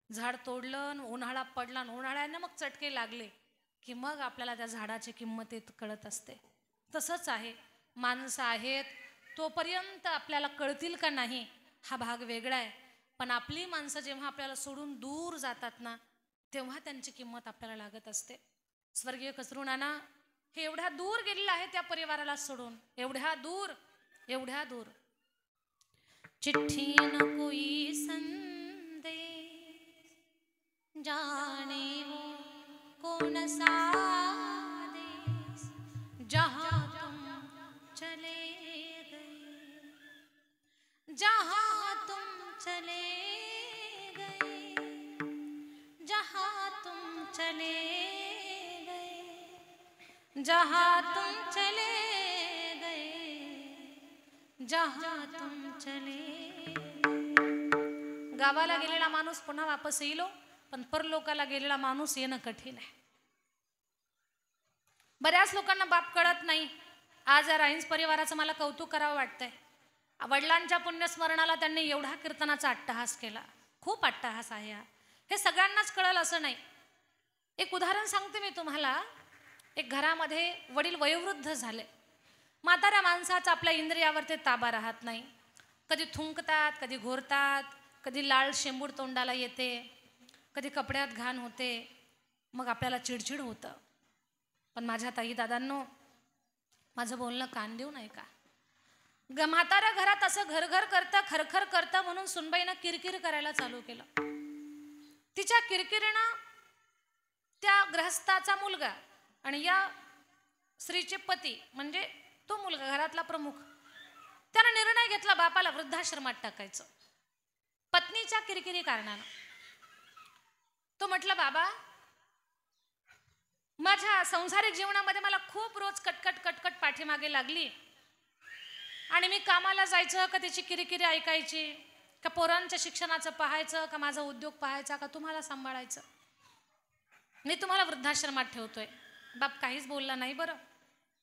झाड तोडलं, उन्हाळा पडला, उन्हाळ्याने मग चटके लागले की मग आपल्याला त्या झाडाची किंमत कळत असते. तसंच आहे, माणसं आहेत तोपर्यंत आपल्याला कळतील का नाही हा भाग वेगळा आहे, पण आपली माणसं जेव्हा आपल्याला सोडून दूर जातात ना, तेव्हा त्यांची किंमत आपल्याला लागत असते. स्वर्गीय कचरू नाना हे एवढ्या दूर गेलेले आहे त्या परिवाराला सोडून, एवढ्या दूर, एवढ्या दूर. चिट्ठी न कोई संदेश, जाने वो कौन सा देश, जहाँ तुम चले गए, जहाँ तुम चले गए, जहाँ तुम चले गए, जहाँ तुम चले गए, जहाँ तुम चले. गावाला गेलेला माणूस पुन्हा वापस येईल, पण परलोकाला गेलेला माणूस येणं कठीण आहे. बऱ्याच लोकांना बाप कळत नाही. आज या राईन्स परिवाराचं मला कौतुक करावं वाटतंय. वडिलांच्या पुण्यस्मरणाला त्यांनी एवढा कीर्तनाचा अट्टहास केला, खूप अट्टहास आहे हा. हे सगळ्यांनाच कळलं असं नाही. एक उदाहरण सांगते मी तुम्हाला. एक घरामध्ये वडील वयोवृद्ध झाले. म्हाताऱ्या माणसाचा आपल्या इंद्रियावर ते ताबा राहत नाही. कधी थुंकतात, कधी घोरतात, कधी लाल शेंबूड तोंडाला येते, कधी कपड्यात घाण होते, मग आपल्याला चिडचिड होतं. पण माझ्या ताई दादांनो, माझं बोलणं कान देऊ नये का? म्हाताऱ्या घरात असं घरघर करतं, खरखर करतं म्हणून सुनबाईनं किरकिर करायला चालू केलं. तिच्या किरकिरीनं त्या गृहस्थाचा मुलगा आणि या स्त्रीचे पती म्हणजे तो मुलगा घरातला प्रमुख, त्यानं निर्णय घेतला बापाला वृद्धाश्रमात टाकायचं पत्नीच्या किरकिरी कारणानं. तो म्हटला, बाबा माझ्या संसारिक जीवनामध्ये मला खूप रोज कटकट कटकट पाठीमागे लागली आणि मी कामाला जायचं का त्याची किरकिरी ऐकायची, का पोरांच्या शिक्षणाचं पाहायचं, का माझा उद्योग पाहायचा, का तुम्हाला सांभाळायचं. मी तुम्हाला वृद्धाश्रमात ठेवतोय. बाप काहीच बोलला नाही. बरं,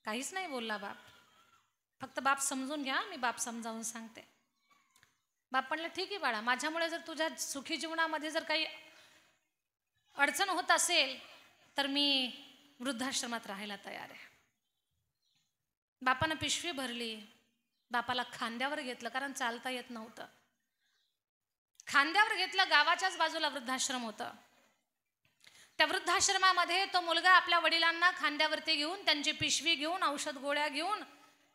काहीच नाही बोलला बाप. फक्त बाप समजून घ्या, मी बाप समजावून सांगते. बाप म्हणलं, ठीक आहे बाळा, माझ्यामुळे जर तुझ्या सुखी जीवनामध्ये जर काही अडचण होत असेल तर मी वृद्धाश्रमात राहायला तयार आहे. बापानं पिशवी भरली, बापाला खांद्यावर घेतलं, कारण चालता येत नव्हतं. खांद्यावर घेतलं. गावाच्याच बाजूला वृद्धाश्रम होतं. त्या वृद्धाश्रमामध्ये तो मुलगा आपल्या वडिलांना खांद्यावरती घेऊन, त्यांची पिशवी घेऊन, औषध गोळ्या घेऊन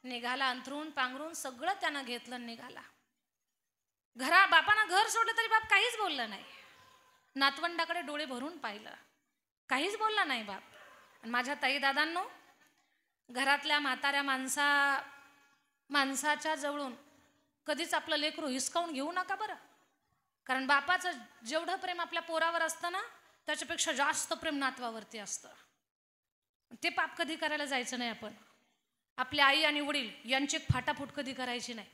निघाला. अंथरून पांघरून सगळं त्यानं घेतलं, निघाला. बापानं घर सोडलं तरी बाप काहीच बोलला नाही. नातवंडाकडे डोळे भरून पाहिलं, काहीच बोलला नाही बाप. आणि माझ्या ताई दादांनो, घरातल्या म्हाताऱ्या माणसाच्या जवळून कधीच आपलं लेकरू हिसकावून घेऊ नका बरं. कारण बापाचं जेवढं प्रेम आपल्या पोरावर असतं ना, त्याच्यापेक्षा जास्त प्रेम नातवावरती असतं. ते पाप कधी करायला जायचं नाही आपण. आपल्या आई आणि वडील यांची फाटाफूट कधी करायची नाही.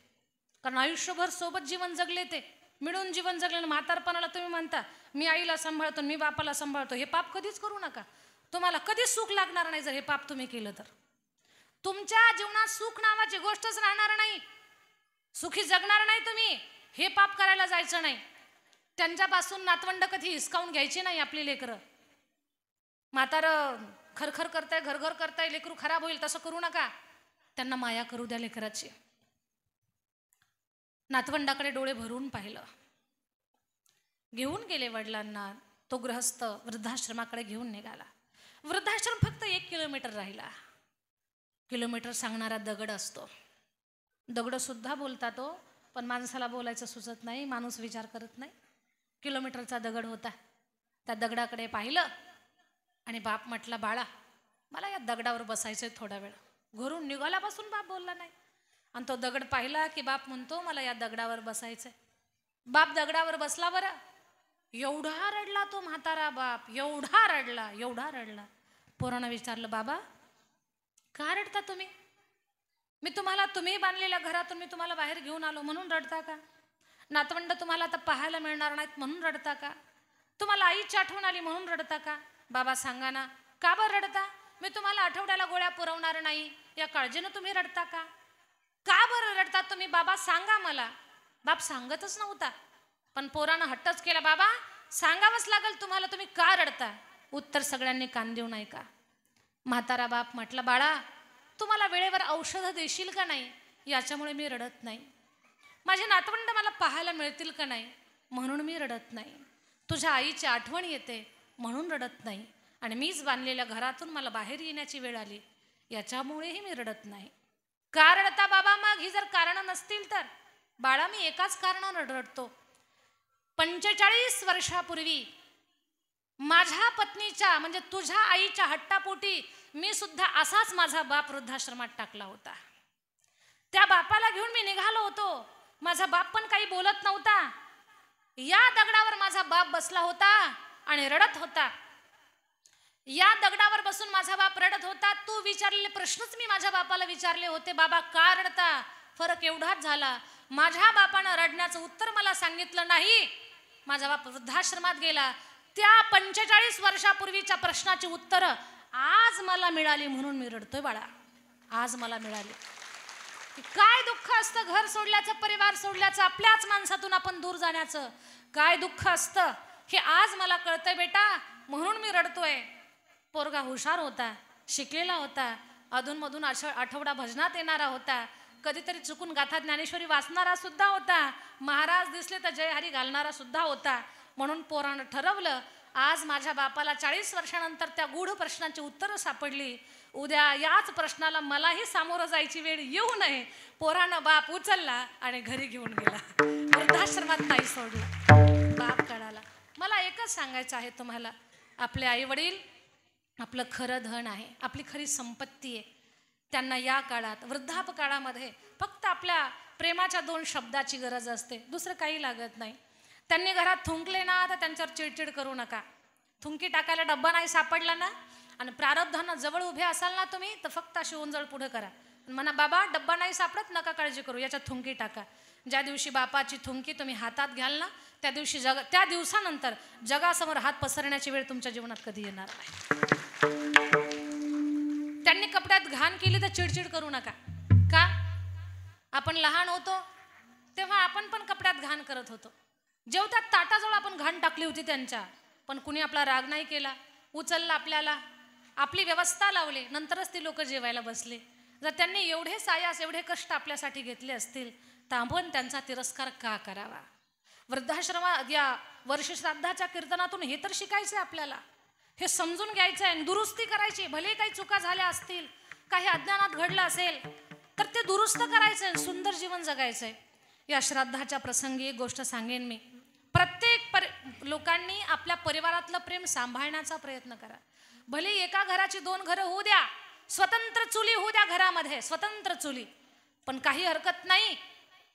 कारण आयुष्यभर सोबत जीवन जगले, ते मिळून जीवन जगले. म्हातारपणाला तुम्ही म्हणता मी आईला सांभाळतो, मी बापाला सांभाळतो, हे पाप कधीच करू नका. तुम्हाला कधीच सुख लागणार नाही जर हे पाप तुम्ही केलं तर. तुमच्या जीवनात सुख नावाची गोष्टच राहणार नाही, सुखी जगणार नाही तुम्ही. हे पाप करायला जायचं नाही. त्यांच्यापासून नातवंड कधी हिसकावून घ्यायची नाही आपली लेकरं. म्हातारं खरखर करताय, घरघर करताय, लेकरू खराब होईल तसं करू नका. त्यांना माया करू द्या लेकराची. नातवंडाकडे डोळे भरून पाहिलं, घेऊन गेले वडिलांना. तो गृहस्थ वृद्धाश्रमाकडे घेऊन निघाला. वृद्धाश्रम फक्त 1 किलोमीटर राहिला. किलोमीटर सांगणारा दगड असतो. दगड सुद्धा बोलता तो, पण माणसाला बोलायचं सुचत नाही, माणूस विचार करत नाही. किलोमीटरचा दगड होता. त्या दगडाकडे पाहिलं आणि बाप म्हटला, बाळा मला या दगडावर बसायचंय थोडा वेळ. घरून निघाल्यापासून बाप बोलला नाही. आणि तो दगड पाहिला की बाप म्हणतो मला या दगडावर बसायचंय. बाप दगडावर बसला. बरं एवढा रडला तो म्हातारा बाप, एवढा रडला, एवढा रडला. पोरानं विचारलं, बाबा का रडता तुम्ही? मी तुम्हाला, तुम्ही बांधलेल्या घरातून मी तुम्हाला बाहेर घेऊन आलो म्हणून रडता का? नातवंड तुम्हाला आता पाहायला मिळणार नाहीत म्हणून रडता का? तुम्हाला आईची आठवण आली म्हणून रडता का? बाबा सांगा ना, का बरं रडता? मी तुम्हाला आठवड्याला गोळ्या पुरवणार नाही या काळजीनं तुम्ही रडता का? का बरं रडता तुम्ही? बाबा सांगा मला. बाप सांगतच नव्हता, पण पोरानं हट्टच केला, बाबा सांगावंच लागेल तुम्हाला, तुम्ही का रडता? उत्तर सगळ्यांनी कान देऊ नाही का? म्हातारा बाप म्हटला, बाळा तुम्हाला वेळेवर औषधं देशील का नाही याच्यामुळे मी रडत नाही. माझे नातवंड मला पाहायला मिळतील का नाही म्हणून मी रडत नाही. तुझ्या आईची आठवण येते म्हणून रडत नाही. आणि मीच बांधलेल्या घरातून मला बाहेर येण्याची वेळ आली याच्यामुळेही मी रडत नाही. का रडता बाबा? मग ही जर कारणं नसतील तर? बाळा मी एकाच कारणानं रडतो. 45 वर्षापूर्वी माझ्या पत्नीच्या म्हणजे तुझ्या आईच्या हट्टापोटी मी सुद्धा असाच माझा बाप वृद्धाश्रमात टाकला होता. त्या बापाला घेऊन मी निघालो होतो. माझा बाप पण काही बोलत नव्हता. या दगडावर माझा बाप बसला होता आणि रडत होता. या दगडावर बसून माझा बाप रडत होता. तू विचारलेले प्रश्नच मी माझ्या बापाला विचारले होते, बाबा का रडता? फरक एवढाच झाला, माझ्या बापानं रडण्याचं उत्तर मला सांगितलं नाही. माझा बाप वृद्धाश्रमात गेला. त्या 45 वर्षापूर्वीच्या प्रश्नाची उत्तर आज मला मिळाली म्हणून मी रडतोय बाळा. आज मला मिळाली. काय दुःख असतं घर सोडल्याचं, परिवार सोडल्याचं, आपल्याच माणसातून आपण दूर जाण्याचं काय दुःख असतं हे आज मला कळतंय बेटा, म्हणून मी रडतोय. पोरगा हुशार होता, शिकलेला होता, अधूनमधून आठवडा भजनात येणारा होता, कधीतरी चुकून गाथा ज्ञानेश्वरी वाचणारा सुद्धा होता, महाराज दिसले तर जय हरी घालणारा सुद्धा होता. म्हणून पोरानं ठरवलं आज माझ्या बापाला 40 वर्षानंतर त्या गूढ प्रश्नांची उत्तरं सापडली. उद्या याच प्रश्नाला मलाही सामोरं जायची वेळ येऊ नये. पोरानं बाप उचलला आणि घरी घेऊन गेला. वृद्धाश्रमात नाही सोडला. बाप कळाला. मला एकच सांगायचं आहे तुम्हाला, आपले आई वडील आपलं खरं धन आहे, आपली खरी संपत्ती आहे. त्यांना या काळात वृद्धापकाळामध्ये फक्त आपल्या प्रेमाच्या 2 शब्दाची गरज असते, दुसरं काही लागत नाही. त्यांनी घरात थुंकले ना तर त्यांच्यावर चिडचिड करू नका. थुंकी टाकायला डब्बा नाही सापडला ना आणि प्रारब्धांना जवळ उभे असाल ना तुम्ही तर फक्त अशी उंजळ पुढे करा. म्हणा बाबा डब्बा नाही सापडत, नका काळजी करू, याच्यात थुंकी टाका. ज्या दिवशी बापाची थुंकी तुम्ही हातात घ्याल ना त्या दिवशी त्या दिवसानंतर जगासमोर हात पसरण्याची वेळ तुमच्या जीवनात कधी येणार नाही. त्यांनी कपड्यात घाण केली तर चिडचिड करू नका. का? आपण लहान होतो तेव्हा आपण पण कपड्यात घाण करत होतो. जेवत्यात ताटाजवळ आपण घाण टाकली होती त्यांच्या, पण कुणी आपला राग नाही केला, उचलला आपल्याला, आपली व्यवस्था लावली, नंतरच ती लोक जेवायला बसले. जर त्यांनी एवढे सायास एवढे कष्ट आपल्यासाठी घेतले असतील तर आपण त्यांचा तिरस्कार का करावा? वृद्धाश्रमात या वर्षश्राद्धाच्या कीर्तनातून हे तर शिकायचं आपल्याला, हे समजून घ्यायचं आहे, दुरुस्ती करायची. भले काही चुका झाल्या असतील, काही अज्ञानात घडलं असेल तर ते दुरुस्त करायचंय, सुंदर जीवन जगायचंय. या श्राद्धाच्या प्रसंगी एक गोष्ट सांगेन मी. प्रत्येक लोकांनी आपल्या परिवारातलं प्रेम सांभाळण्याचा प्रयत्न करा. भले एका घराची 2 घरं होऊ द्या, स्वतंत्र चुली होऊ द्या घरामध्ये, स्वतंत्र चुली, पण काही हरकत नाही,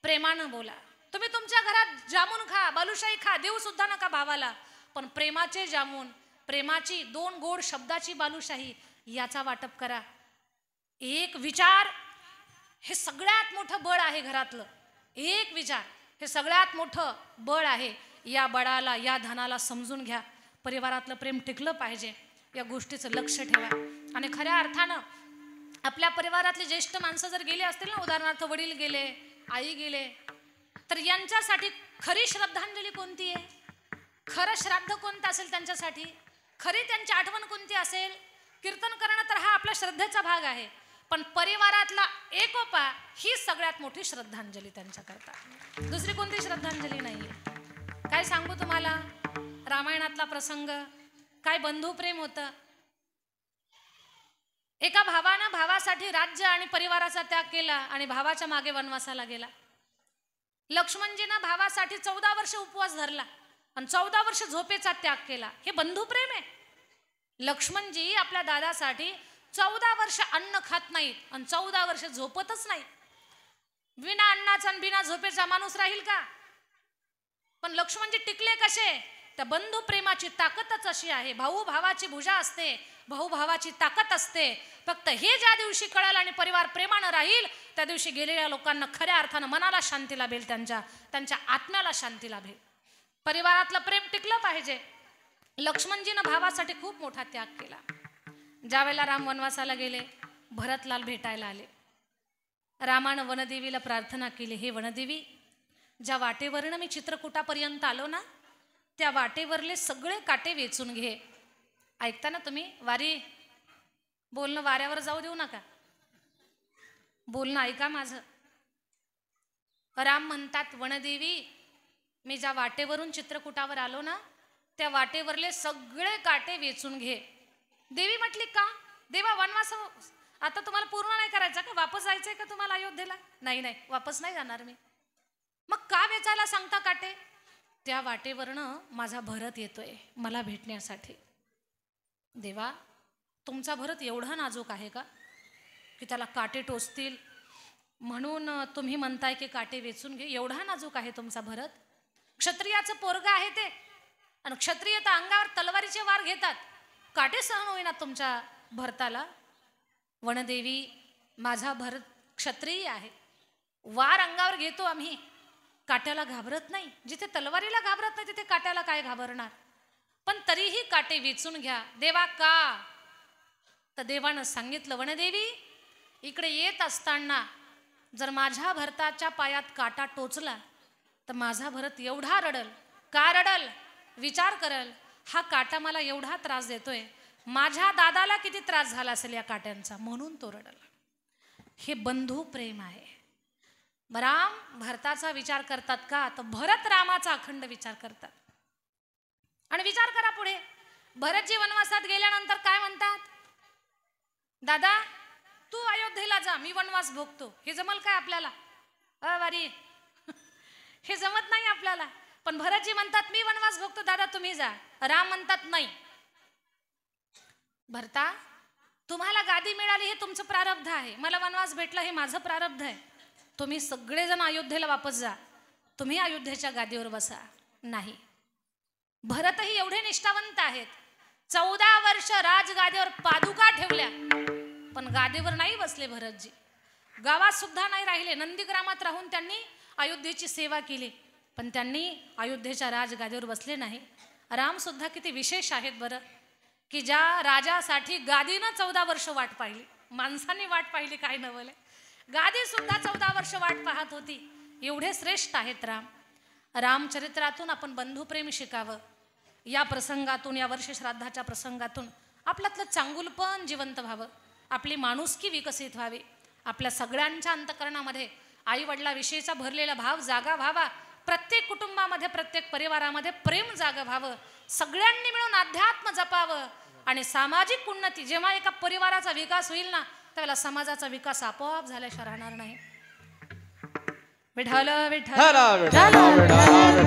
प्रेमानं बोला. तुम्ही तुमच्या घरात जामून खा, बालुशाही खा, देऊ सुद्धा नका भावाला, पण प्रेमाचे जामून, प्रेमाची 2 गोड शब्दाची बालुशाही याचा वाटप करा. एक विचार हे सगळ्यात मोठं बळ आहे घरातलं. एक विचार हे सगळ्यात मोठं बळ आहे. या बळाला, या धनाला समजून घ्या. परिवारातलं प्रेम टिकलं पाहिजे, या गोष्टीचं लक्ष ठेवा. आणि खऱ्या अर्थानं आपल्या परिवारातले ज्येष्ठ माणसं जर गेले असतील ना, उदाहरणार्थ वडील गेले, आई गेले, तर यांच्यासाठी खरी श्रद्धांजली कोणती आहे? खरं श्राद्ध कोणतं असेल त्यांच्यासाठी? खरी त्यांची आठवण कोणती असेल? कीर्तन करणं तर हा आपल्या श्रद्धेचा भाग आहे, पण परिवारातला एकोपा ही सगळ्यात मोठी श्रद्धांजली त्यांच्याकरता. दुसरी कोणती श्रद्धांजली नाहीये. काय सांगू तुम्हाला, रामायणातला प्रसंग, काय बंधुप्रेम होतं. एका भावानं भावासाठी राज्य आणि परिवाराचा त्याग केला आणि भावाच्या मागे वनवासाला गेला. लक्ष्मणजीनं भावासाठी 14 वर्ष उपवास धरला आणि 14 वर्ष झोपेचा त्याग केला. हे बंधुप्रेम आहे. लक्ष्मणजी आपल्या दादासाठी 14 वर्ष अन्न खात नाहीत आणि 14 वर्ष झोपतच नाहीत. बिना अन्नाचा आणि बिना झोपेचा माणूस राहील का? पण लक्ष्मणजी टिकले कसे? त्या बंधू प्रेमाची ताकदच अशी आहे. भाऊ भावाची भुजा असते, भाऊ भावाची ताकद असते. फक्त हे ज्या दिवशी कळेल आणि परिवार प्रेमानं राहील, त्या दिवशी गेलेल्या लोकांना खऱ्या अर्थानं मनाला शांती लाभेल, त्यांच्या आत्म्याला शांती लाभेल. परिवारातलं प्रेम टिकलं पाहिजे. लक्ष्मणजीनं भावासाठी खूप मोठा त्याग केला. ज्यावेळेला राम वनवासाला गेले, भरतलाल भेटायला आले. रामानं वनदेवीला प्रार्थना केली, हे वनदेवी, ज्या वाटेवरनं मी चित्रकूटापर्यंत आलो ना, त्या वाटेवरले सगळे काटे वेचून घे. ऐकता ना तुम्ही? वारी बोलणं वाऱ्यावर जाऊ देऊ नका, बोलणं ऐका माझं. राम म्हणतात, वनदेवी, मी ज्या वाटेवरून चित्रकूटावर आलो ना, त्या वाटेवरले सगळे काटे वेचून घे. देवी म्हटली, का? देवा, वनवास आता तुम्हाला पूर्ण नाही करायचा का? वापस जायचंय का तुम्हाला अयोध्येला? नाही नाही, वापस नाही जाणार मी. मग का वेचायला सांगता काटे? त्या वाटेवरनं माझा भरत येतोय मला भेटण्यासाठी. देवा, तुमचा भरत एवढा नाजूक आहे का की त्याला काटे टोचतील म्हणून तुम्ही म्हणताय की काटे वेचून घे? एवढा नाजूक आहे तुमचा भरत? क्षत्रियाचं पोरग आहे ते, आणि क्षत्रिय तर अंगावर तलवारीचे वार घेतात, काटे सहन होईना तुमच्या भरताला. वनदेवी, माझा भरत क्षत्रिय आहे, वार अंगावर घेतो आम्ही, काट्याला घाबरत नाही. जिथे तलवारीला घाबरत नाही तिथे काट्याला काय घाबरणार? पण तरीही काटे वेचून घ्या. देवा, का? तर देवानं सांगितलं, वनदेवी, इकडे येत असताना जर माझ्या भरताच्या पायात काटा टोचला तर माझा भरत एवढा रडल. का रडल? विचार करल, हा काटा मला एवढा त्रास देतोय, माझ्या दादाला किती त्रास झाला असेल या काट्यांचा, म्हणून तो रडल. हे बंधू प्रेम आहे. राम भरताचा विचार करतात का? तर भरत रामाचा अखंड विचार करतात. आणि विचार करा पुढे, भरतजी वनवासात गेल्यानंतर काय म्हणतात? दादा, तू अयोध्येला जा, मी वनवास भोगतो. हे जमल काय आपल्याला? वारी हे जमत नाही आपल्याला. पण भरतजी म्हणतात, मी वनवास भोगतो, दादा तुम्ही जा. राम म्हणतात, नाही भरता, तुम्हाला गादी मिळाली हे तुमचं प्रारब्ध आहे, मला वनवास भेटला हे माझं प्रारब्ध आहे. तुम्ही सगळेजण अयोध्येला वापस जा, तुम्ही अयोध्येच्या गादीवर बसा. नाही, भरतही एवढे निष्ठावंत आहेत. 14 वर्ष राजगादीवर पादुका ठेवल्या, पण गादीवर नाही बसले भरतजी. गावात सुद्धा नाही राहिले, नंदीग्रामात राहून त्यांनी अयोध्येची सेवा केली, पण त्यांनी अयोध्येच्या राजगादीवर बसले नाही. राम सुद्धा किती विशेष आहेत बरं, की ज्या राजासाठी गादीनं 14 वर्ष वाट पाहिली, माणसांनी वाट पाहिली काय नवले, गादी सुद्धा 14 वर्ष वाट पाहत होती. एवढे श्रेष्ठ आहेत राम. रामचरित्रातून आपण बंधुप्रेम शिकावं. या प्रसंगातून, या वर्ष श्राद्धाच्या प्रसंगातून आपल्यातलं चांगुलपण जिवंत व्हावं, आपली माणुसकी विकसित व्हावी, आपल्या सगळ्यांच्या अंतकरणामध्ये आई वडिलाविषयीचा भरलेला भाव जागा व्हावा, प्रत्येक कुटुंबामध्ये, प्रत्येक परिवारामध्ये प्रेम जागा व्हावं, सगळ्यांनी मिळून अध्यात्म जपावं. आणि सामाजिक उन्नती, जेव्हा एका परिवाराचा विकास होईल ना, त्यावेळेला समाजाचा विकास आपोआप झाल्याशिवाय राहणार नाही. विठ्ठल विठ्ठल हरा विठ्ठल विठ्ठल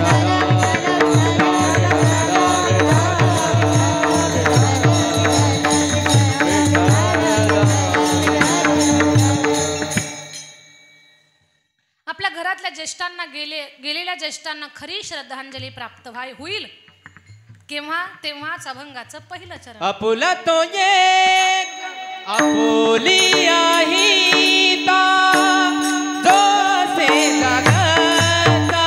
आपल्या घरातल्या ज्येष्ठांना गेलेल्या ज्येष्ठांना खरी श्रद्धांजली प्राप्त होईल केव्हा तेव्हाच अभंगाचं पहिलं चरण. आपुला तो एक आपुली आहिता जो से जगता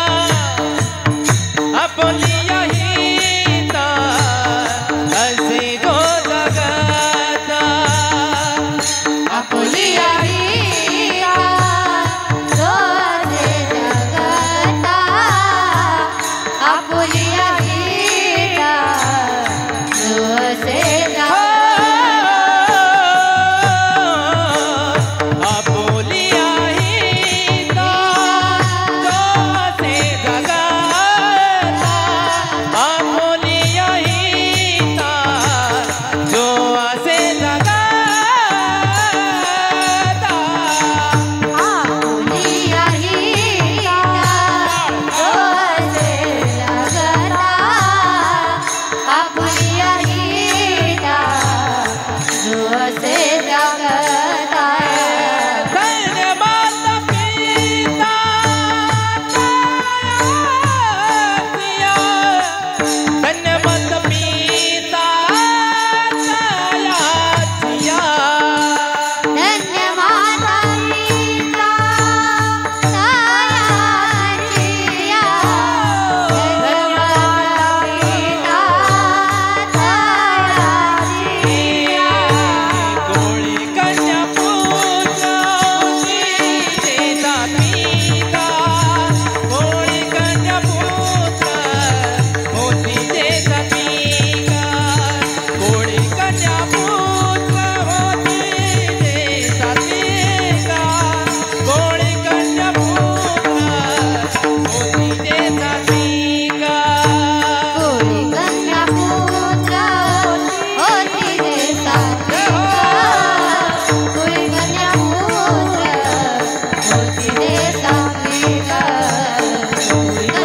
आपुली आहिता असे जो जगता आपुली आहिता जो से जगता आपुली आहिता जो से जगता आपुली आहिता जो से जगता आपुली आहिता जो असे जगता आपुली आहिता जो से जगता आपुली आहिता जो से जगता धन्य माता पिता दयातिया धन्य माता पिता दयातिया धन्य माता पिता दयाचिया धन्य माता पिता दयाचिया गोळी कन्या पुत्र होती देता पिता गोळी कन्या पुत्र होती देता पिता गोळी कन्या पुत्र होती देता पिता गोळी कन्या पुत्र होती देता पिता कोळी कन्या पुत्र होती देता कोळी कन्या पुत्र होती देता कोळी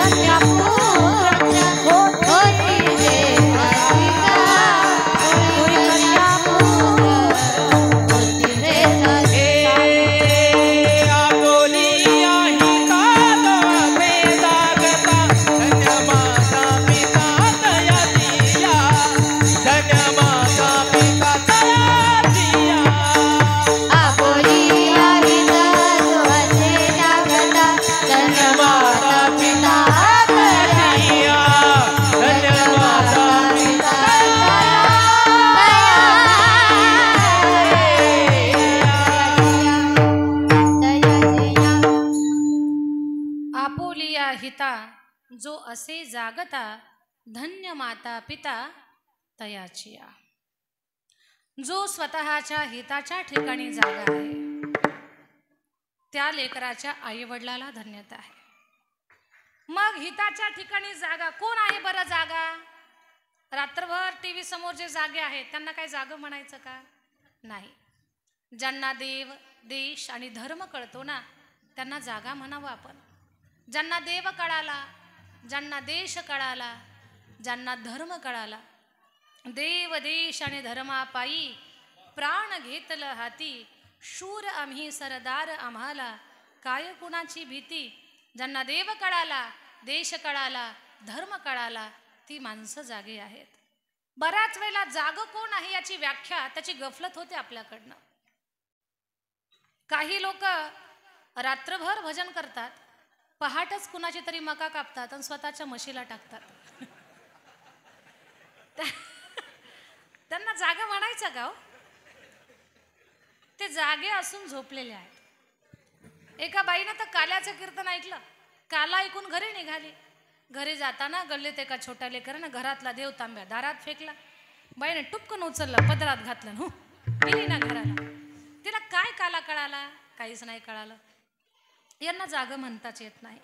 कन्या पुत्र होती देता कोळी कन्या पुत्र होती देता आपोली आहिता दोसे जागता धन्य माता पिता दयातिया धन्य माता पिता दयातिया आपुली आहिता जोसे जगता धन्य माता पिता दयातिया धन्य माता पिता आपुलिया हिता जो असे जागता धन्य माता पिता तयाचिया. जो स्वतःच्या हिताच्या ठिकाणी जागा आहे त्या लेकराच्या आईवडिलाला धन्यता आहे. मग हिताच्या ठिकाणी जागा कोण आहे बरं? जागा रात्रभर टीव्ही समोर जे जागे आहेत त्यांना काय जागं म्हणायचं का? नाही. ज्यांना देव देश आणि धर्म कळतो ना त्यांना जागा म्हणावं आपण. ज्यांना देव कळाला, ज्यांना देश कळाला, ज्यांना धर्म कळाला, देव देश आणि धर्मापायी प्राण घेतलं हाती, शूर आम्ही सरदार आम्हाला काय कुणाची भीती. ज्यांना देव कळाला, देश कळाला, धर्म कळाला ती माणसं जागे आहेत. बऱ्याच वेळेला जागं कोण आहे याची व्याख्या त्याची गफलत होते आपल्याकडनं. काही लोक रात्रभर भजन करतात, पहाटच कुणाची तरी मका कापतात आणि स्वतःच्या म्हशीला टाकतात. त्यांना जागा म्हणायचं का हो? ते जागे असून झोपलेले आहेत. एका बाईनं तर काल्याचं कीर्तन ऐकलं, काला ऐकून घरी निघाली. घरी जाताना गल्लीत एका छोट्या लेकरानं घरातला देव तांब्या दारात फेकला. बाईने टुपकन उचललं, पदरात घातलं, हो गेली ना घराला. तिला काय काला कळाला? काहीच नाही कळालं. यांना जागं म्हणताच येत नाही.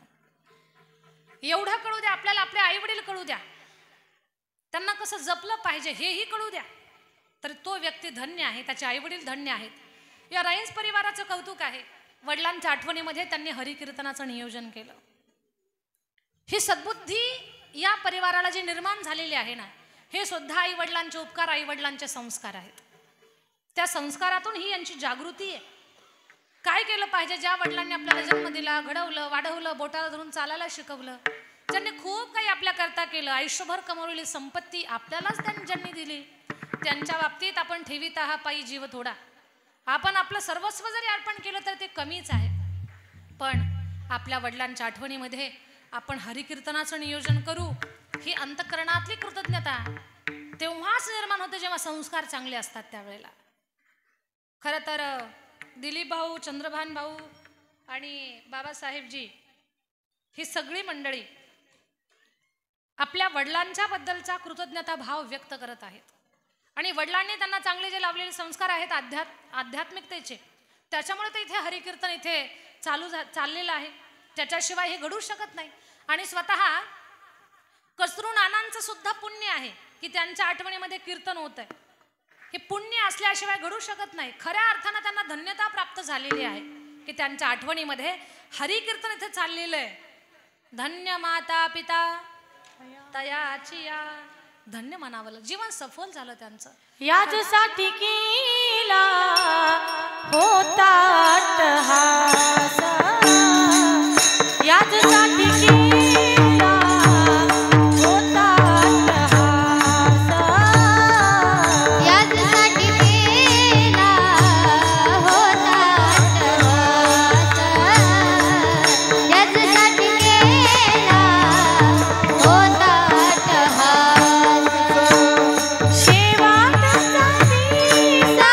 एवढं कळू द्या आपल्याला, आपले आई वडील कळू द्या, त्यांना कसं जपलं पाहिजे हेही कळू द्या, तर तो व्यक्ती धन्य आहे, त्याचे आई वडील धन्य आहेत. या राईन्स परिवाराचं कौतुक आहे. वडिलांच्या आठवणीमध्ये त्यांनी हरिकीर्तनाचं नियोजन केलं. ही सद्बुद्धी या परिवाराला जी निर्माण झालेली आहे ना, हे सुद्धा आई वडिलांचे उपकार, आई वडिलांचे संस्कार आहेत. त्या संस्कारातून ही यांची जागृती आहे. काय केलं पाहिजे? ज्या वडिलांनी आपल्याला जन्म दिला, घडवलं, वाढवलं, बोटाला धरून चालायला शिकवलं, ज्यांनी खूप काही आपल्याकरता केलं, आयुष्यभर कमवलेली संपत्ती आपल्यालाच ज्यांनी दिली, त्यांच्या बाबतीत आपण ठेवीत आहात पायी जीव थोडा. आपण आपलं सर्वस्व जरी अर्पण केलं तर ते कमीच आहे. पण आपल्या वडिलांच्या आठवणीमध्ये आपण हरिकीर्तनाचं नियोजन करू. ही अंतःकरणातली कृतज्ञता तेव्हाच निर्माण होते जेव्हा संस्कार चांगले असतात त्यावेळेला. खरं तर दिलीप भाऊ, चंद्रभान भाऊ आणि बाबासाहेबजी ही सगळी मंडळी आपल्या वडिलांच्या बद्दलचा कृतज्ञता भाव व्यक्त करत आहेत. आणि वडिलांनी त्यांना चांगले जे लावलेले संस्कार आहेत आध्यात्मिकतेचे, त्याच्यामुळे तर इथे हरिकीर्तन इथे चाललेलं आहे. त्याच्याशिवाय हे घडू शकत नाही. आणि स्वतः कस्तुरू नानांचं सुद्धा पुण्य आहे की त्यांच्या आठवणीमध्ये कीर्तन होत आहे. हे पुण्य असल्याशिवाय घडू शकत नाही. खऱ्या अर्थानं त्यांना धन्यता प्राप्त झालेली आहे की त्यांच्या आठवणीमध्ये हरिकीर्तन इथे चाललेलं आहे. धन्य माता पिता तयाची या, धन्य म्हणावं, जीवन सफल झालं त्यांचं. याच्यासाठी केला होता अट्टहास, याच्यासाठी केला होता अट्टहास, यासाठी केला होता अट्टहास, यासाठी केला होता अट्टहास. शेवाटचा दिसा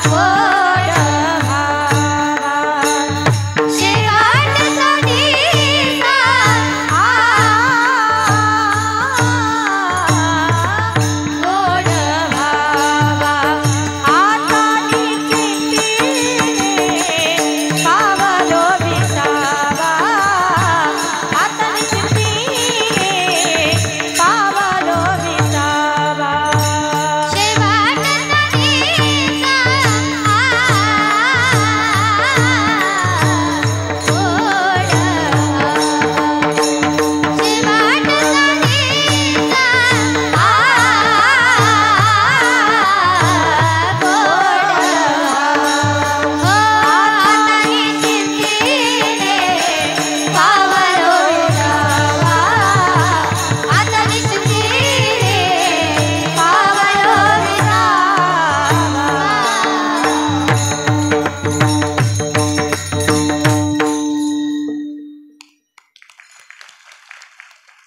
गोड भावा, शेवाटचा दिसा गोड भावा. आता निश्चितीने पावलो विसावा, आता निश्चितीने पावलो विसावा. शेवाटचा दिसा गोड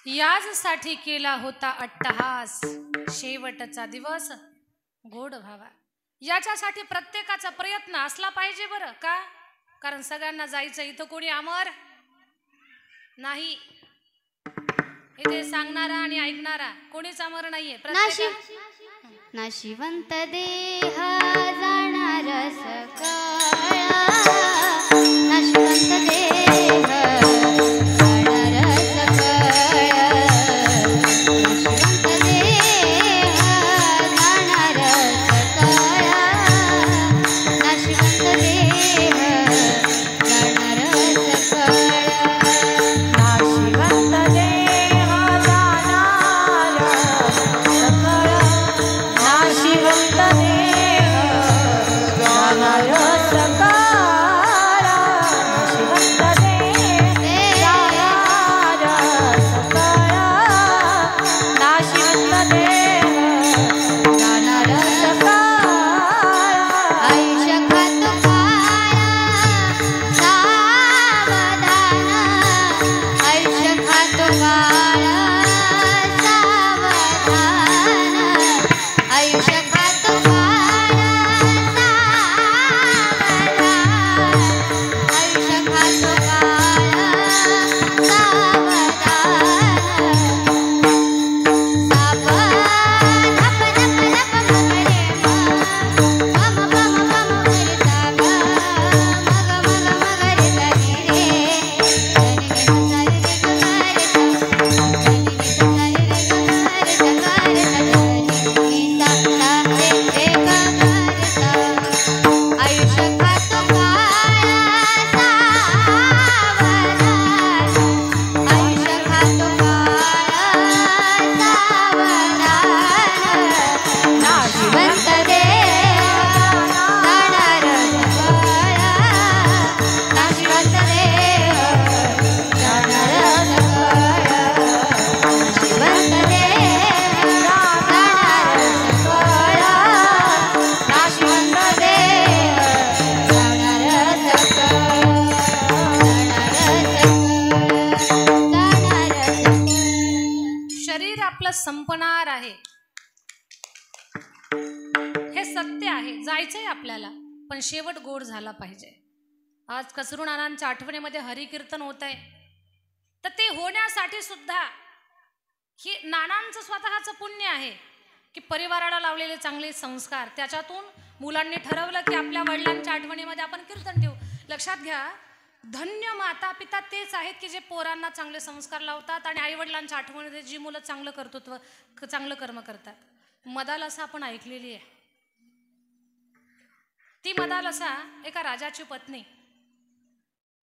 याजसाठी केला होता अट्टहास, शेवटचा दिवस गोड व्हावा. याच्यासाठी प्रत्येकाचा प्रयत्न असला पाहिजे बरं का? कारण सगळ्यांना जायचं, इथं कोणी अमर नाही. इथे सांगणारा आणि ऐकणारा कोणीच अमर नाहीये. नाशिवंत देह जाणार सकाळ, नाशिवंत देह जाणार सकाळ, नाशिवंत देह जाणार सकाळ, नाशिवंत देह जाणार सकाळ. नाशिवंत देह जाणार सकळ, नाशिवंत देह जाणार संपणार आहे, हे सत्य आहे. जायचंय आपल्याला, पण शेवट गोड झाला पाहिजे. आज कचरू नानांच्या आठवणीमध्ये हरिकीर्तन होत आहे, तर ते होण्यासाठी सुद्धा ही नानांचं स्वतःचं पुण्य आहे की परिवाराला लावलेले चांगले संस्कार, त्याच्यातून मुलांनी ठरवलं की आपल्या वडिलांच्या आठवणीमध्ये आपण कीर्तन ठेवू. लक्षात घ्या, धन्य माता पिता तेच आहेत की जे पोरांना चांगले संस्कार लावतात आणि आईवडिलांच्या आठवणीमध्ये जी मुलं चांगलं कर्तृत्व, चांगलं कर्म करतात. मदालसा आपण ऐकलेली आहे. ती मदालसा एका राजाची पत्नी.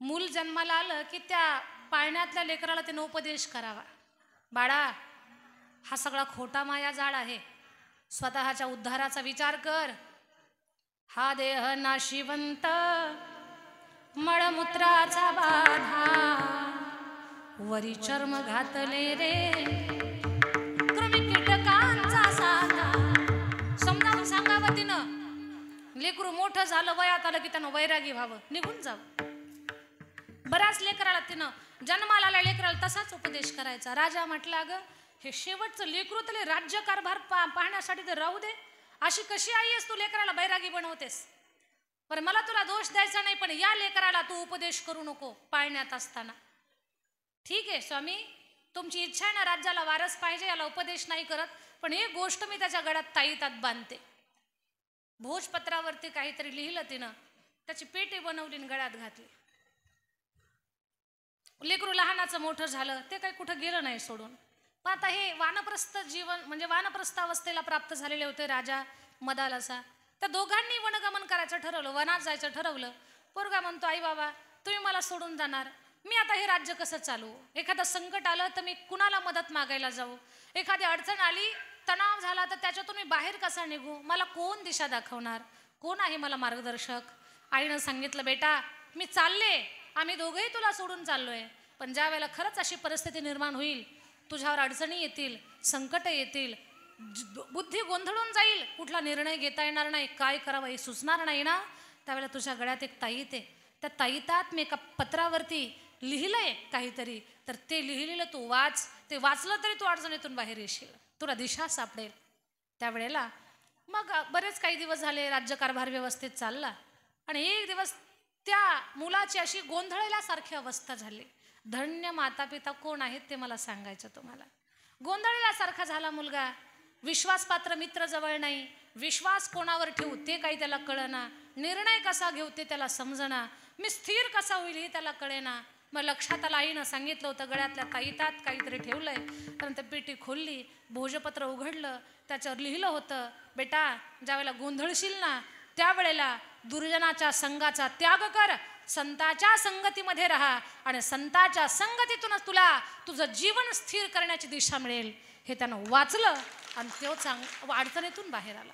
मूल जन्माला आलं की त्या पाळण्यातल्या लेकराला त्यानं उपदेश करावा. बाळा, हा सगळा खोटा माया जाळ आहे, स्वतःच्या उद्धाराचा विचार कर. हा देह नाशिवंत, मळमूत्राचा बाधा, वरी चर्म घातले रे कृमी कीटकांचा साधा. समजावून सांगावं तिनं. लेकरू मोठं झालं, वयात आलं की त्यानं वैरागी व्हावं, निघून जावं. बऱ्याच लेकराला तिनं, जन्माला आल्या लेकराला तसाच उपदेश करायचा. राजा म्हटला, अगं हे शेवटचं लेकरू तले राज्यकारभार पाहण्यासाठी तर राहू दे, अशी कशी आई आहेस तू, लेकराला बैरागी बनवतेस. पण मला तुला दोष द्यायचा नाही, पण या लेकराला तू उपदेश करू नको पाळण्यात असताना. ठीक आहे स्वामी, तुमची इच्छा आहे ना, राज्याला वारस पाहिजे, याला उपदेश नाही करत, पण ही गोष्ट मी त्याच्या गळ्यात ताईतात बांधते. भोजपत्रावरती काहीतरी लिहिलं तिनं, त्याची पेटी बनवली आणि गळ्यात घातली. लेकरू लहानाचं मोठं झालं, ते काही कुठं गेलं नाही सोडून. पण आता हे वानप्रस्थ जीवन, म्हणजे वानप्रस्थ अवस्थेला प्राप्त झालेले होते राजा मदालसा. त्या दोघांनी वनगमन करायचं ठरवलं, वनात जायचं ठरवलं. पोरगा म्हणतो, आई बाबा तुम्ही मला सोडून जाणार, मी आता हे राज्य कसं चालू? एखादं संकट आलं तर मी कुणाला मदत मागायला जाऊ? एखादी अडचण आली, तणाव झाला तर त्याच्यातून मी बाहेर कसा निघू? मला कोण दिशा दाखवणार? कोण आहे मला मार्गदर्शक? आईनं सांगितलं, बेटा मी चालले, आम्ही दोघंही तुला सोडून चाललोय, पण ज्या वेळेला खरंच अशी परिस्थिती निर्माण होईल, तुझ्यावर अडचणी येतील, संकट येतील, बुद्धी गोंधळून जाईल, कुठला निर्णय घेता येणार नाही, काय करावं हे सुचणार नाही ना, त्यावेळेला तुझ्या गळ्यात एक ताईत आहे. त्या ताईतात मी एका पत्रावरती लिहिलंय काहीतरी, तर ते लिहिलेलं तू वाच. ते वाचलं तरी तू अडचणीतून बाहेर येशील, तुला दिशा सापडेल. त्यावेळेला मग बरेच काही दिवस झाले, राज्यकारभार व्यवस्थित चालला. आणि एक दिवस त्या मुलाची अशी गोंधळल्यासारखी अवस्था झाली. धन्य माता पिता कोण आहेत ते मला सांगायचं तुम्हाला. गोंधळल्यासारखा झाला मुलगा. विश्वासपात्र मित्र जवळ नाही, विश्वास कोणावर ठेवू ते काही त्याला कळना, निर्णय कसा घेऊ ते त्याला समजना, मी स्थिर कसा होईल हे त्याला कळेना. मग लक्षात आलं, आईनं सांगितलं होतं गळ्यातल्या ताईतात काहीतरी ठेवलंय. कारण त्या पेटी खोलली, भोजपत्र उघडलं, त्याच्यावर लिहिलं होतं, बेटा ज्यावेळेला गोंधळशील ना, त्यावेळेला दुर्जनाच्या संघाचा त्याग कर, संताच्या संगतीमध्ये राहा, आणि संताच्या संगतीतूनच तुला तुझं जीवन स्थिर करण्याची दिशा मिळेल. हे त्यानं वाचलं आणि तो अडचणीतून बाहेर आला.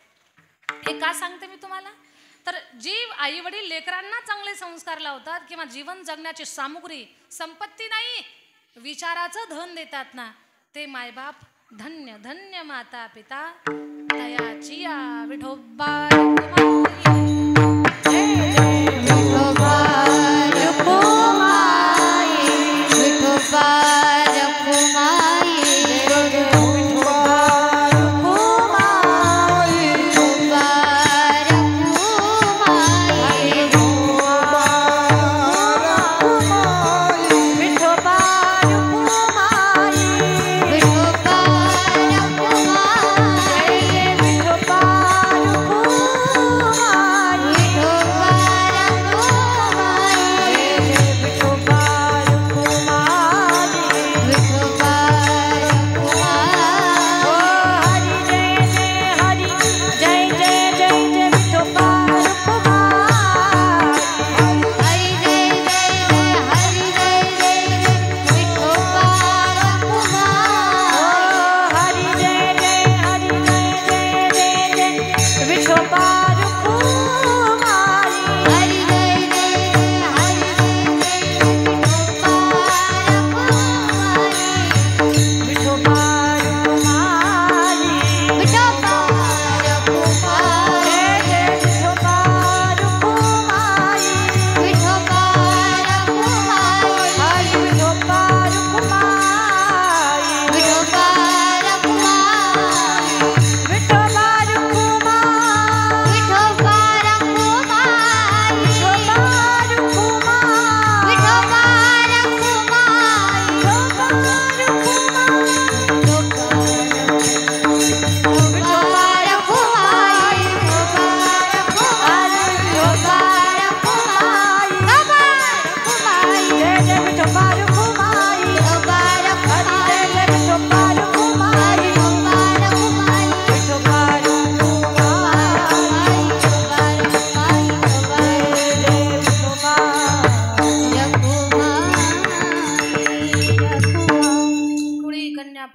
हे का सांगते मी तुम्हाला? तर जी आई वडील लेकरांना चांगले संस्कार लावतात किंवा जीवन जगण्याची सामुग्री, संपत्ती नाही, विचाराचं धन देतात ना, ते मायबाप धन्य. धन्य माता पिता तयाची या विठोबा विठोबा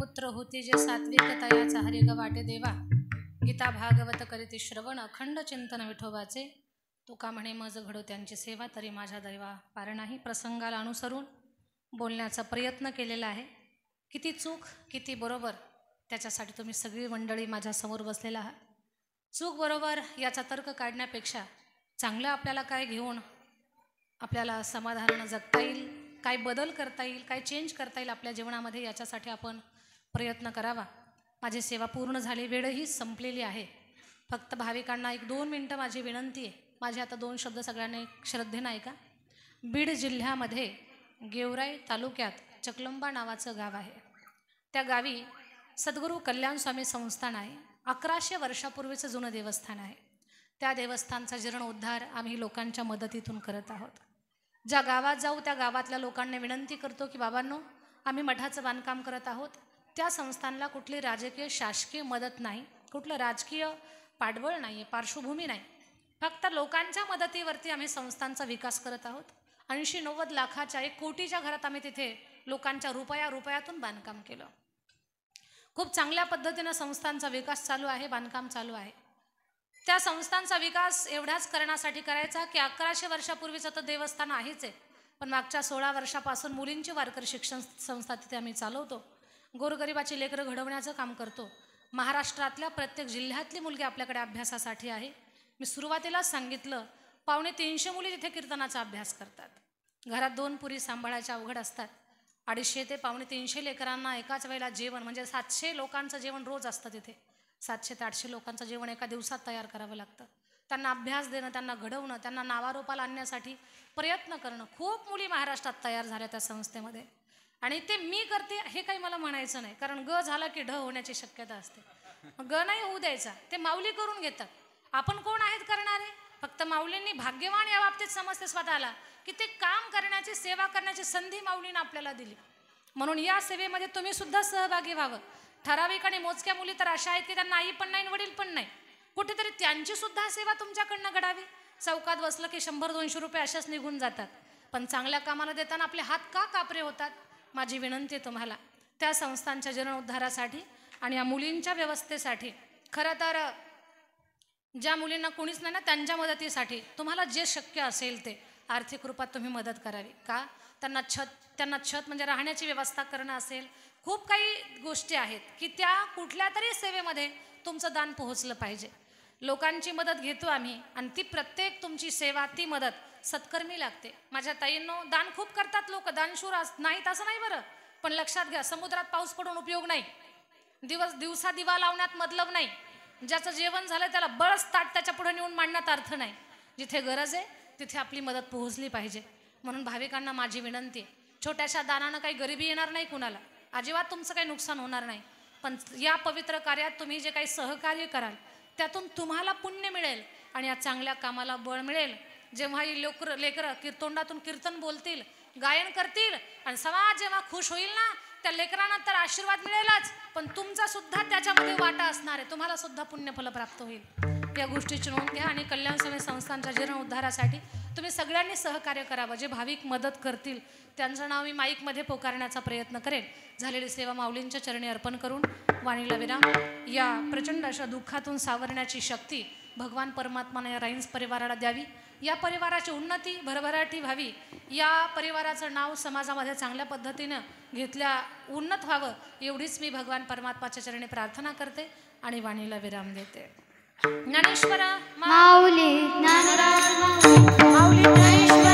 पुत्र होती जे सात्विक तयाचा हरी ग वाटे देवा. गीता भागवत करीती श्रवण अखंड चिंतन विठोबाचे. तुका म्हणे मज घडो त्यांची सेवा तरी माझ्या दैवा पार नाही. प्रसंगाला अनुसरून बोलण्याचा प्रयत्न केलेला आहे. किती चूक किती बरोबर त्याच्यासाठी तुम्ही सगळी मंडळी माझ्यासमोर बसलेला आहात. चूक बरोबर याचा तर्क काढण्यापेक्षा चांगलं आपल्याला काय घेऊन आपल्याला समाधानानं जगता येईल, काय बदल करता येईल, काय चेंज करता येईल आपल्या जीवनामध्ये, याच्यासाठी आपण प्रयत्न करावा. माझी सेवा पूर्ण झाली, वेळही संपलेली आहे. फक्त भाविकांना 1-2 मिनटं माझी विनंती आहे. माझे आता 2 शब्द सगळ्यांनी श्रद्धेनं ऐका. बीड जिल्ह्यामध्ये गेवराई तालुक्यात चकलंबा नावाचं गाव आहे. त्या गावी सद्गुरू कल्याण स्वामी संस्थान आहे. 1100 वर्षापूर्वीचं जुनं देवस्थान आहे. त्या देवस्थानचा जीर्णोद्धार आम्ही लोकांच्या मदतीतून करत आहोत. ज्या गावात जाऊ त्या गावातल्या लोकांना विनंती करतो की बाबांनो, आम्ही मठाचं बांधकाम करत आहोत. त्या संस्थानला कुठली राजकीय शासकीय मदत नाही, कुठलं राजकीय पाठबळ नाही आहे, पार्श्वभूमी नाही. फक्त लोकांच्या मदतीवरती आम्ही संस्थांचा विकास करत आहोत. 80-90 लाखाच्या 1 कोटीच्या घरात आम्ही तिथे लोकांच्या रुपयातून बांधकाम केलं. खूप चांगल्या पद्धतीनं संस्थांचा विकास चालू आहे, बांधकाम चालू आहे. त्या संस्थांचा विकास एवढ्याच करण्यासाठी करायचा की 1100 वर्षापूर्वीचं तर देवस्थान आहेच आहे, पण मागच्या 16 वर्षापासून मुलींची वारकरी शिक्षण संस्था तिथे आम्ही चालवतो. गोरगरिबाची लेकरं घडवण्याचं काम करतो. महाराष्ट्रातल्या प्रत्येक जिल्ह्यातली मुलगी आपल्याकडे अभ्यासासाठी आहे. मी सुरुवातीलाच सांगितलं, 250 मुली तिथे कीर्तनाचा अभ्यास करतात. घरात 2 पुरी सांभाळायच्या अवघड असतात. 250 ते 350 लेकरांना एकाच वेळेला जेवण, म्हणजे 700 लोकांचं जेवण रोज असतं तिथे. 700 ते 800 लोकांचं जेवण एका दिवसात तयार करावं लागतं. त्यांना अभ्यास देणं, त्यांना घडवणं, त्यांना नावारूपाला आणण्यासाठी प्रयत्न करणं. खूप मुली महाराष्ट्रात तयार झाल्या त्या संस्थेमध्ये. आणि ते मी करते हे काही मला म्हणायचं नाही, कारण ग झाला की ढ होण्याची शक्यता असते. ग नाही होऊ द्यायचा, ते माऊली करून घेतात. आपण कोण आहेत करणारे? फक्त माऊलींनी भाग्यवान या बाबतीत समजते स्वतःला की ते काम करण्याची, सेवा करण्याची संधी माऊलींनी आपल्याला दिली. म्हणून या सेवेमध्ये तुम्ही सुद्धा सहभागी व्हावं. ठराविक आणि मोजक्या मुली तर अशा आहेत की त्यांना आई पण नाही, वडील पण नाही. कुठेतरी त्यांची सुद्धा सेवा तुमच्याकडनं घडावी. चौकात बसलं की 100-200 रुपये अशाच निघून जातात, पण चांगल्या कामाला देताना आपले हात का कापरे होतात? माझी विनंती आहे तुम्हाला, त्या संस्थांच्या जीर्णोद्धारासाठी आणि या मुलींच्या व्यवस्थेसाठी, खरं तर ज्या मुलींना कोणीच नाही ना त्यांच्या मदतीसाठी तुम्हाला जे शक्य असेल ते आर्थिक रूपात तुम्ही मदत करावी. का? त्यांना छत म्हणजे राहण्याची व्यवस्था करणं असेल, खूप काही गोष्टी आहेत की त्या कुठल्या तरी सेवेमध्ये तुमचं दान पोहोचलं पाहिजे. लोकांची मदत घेतो आम्ही आणि ती प्रत्येक तुमची सेवा, ती मदत सत्कर्मी लागते. माझ्या ताईंनो, दान खूप करतात लोक, दानशूर नाहीत असं नाही बरं, पण लक्षात घ्या, समुद्रात पाऊस पडून उपयोग नाही. दिवसा दिवा लावण्यात मतलब नाही. ज्याचं जेवण झालं त्याला बळच ताट त्याच्या पुढे नेऊन मांडण्यात अर्थ नाही. जिथे गरज आहे तिथे आपली मदत पोहोचली पाहिजे. म्हणून भाविकांना माझी विनंती आहे, छोट्याशा दानानं काही गरिबी येणार नाही कुणाला, अजिबात तुमचं काही नुकसान होणार नाही. पण या पवित्र कार्यात तुम्ही जे काही सहकार्य कराल त्यातून तुम्हाला पुण्य मिळेल आणि या चांगल्या कामाला बळ मिळेल. जेव्हा ही लेकरं तोंडातून कीर्तन बोलतील, गायन करतील आणि समाज जेव्हा खुश होईल ना, त्या लेकरांना तर आशीर्वाद मिळेलच, पण तुमचा सुद्धा त्याच्यामध्ये वाटा असणार आहे. तुम्हाला सुद्धा पुण्यफल प्राप्त होईल. या गोष्टीची नोंद घ्या आणि कल्याण स्वामी संस्थांच्या जीर्णोद्धारासाठी तुम्ही सगळ्यांनी सहकार्य करावं. जे भाविक मदत करतील त्यांचं नाव मी माईकमध्ये पोकारण्याचा प्रयत्न करेन. झालेली सेवा माऊलींच्या चरणी अर्पण करून वाणीला विराम. या प्रचंड अशा दुःखातून सावरण्याची शक्ती भगवान परमात्माने या राईन्स परिवाराला द्यावी. या परिवाराची उन्नती भरभराटी व्हावी. या परिवाराचं नाव समाजामध्ये चांगल्या पद्धतीनं उन्नत व्हावं, एवढीच मी भगवान परमात्माच्या चरणी प्रार्थना करते आणि वाणीला विराम देते. ज्ञानेश्वरा माऊली ज्ञानराज माऊली ज्ञानेश्वर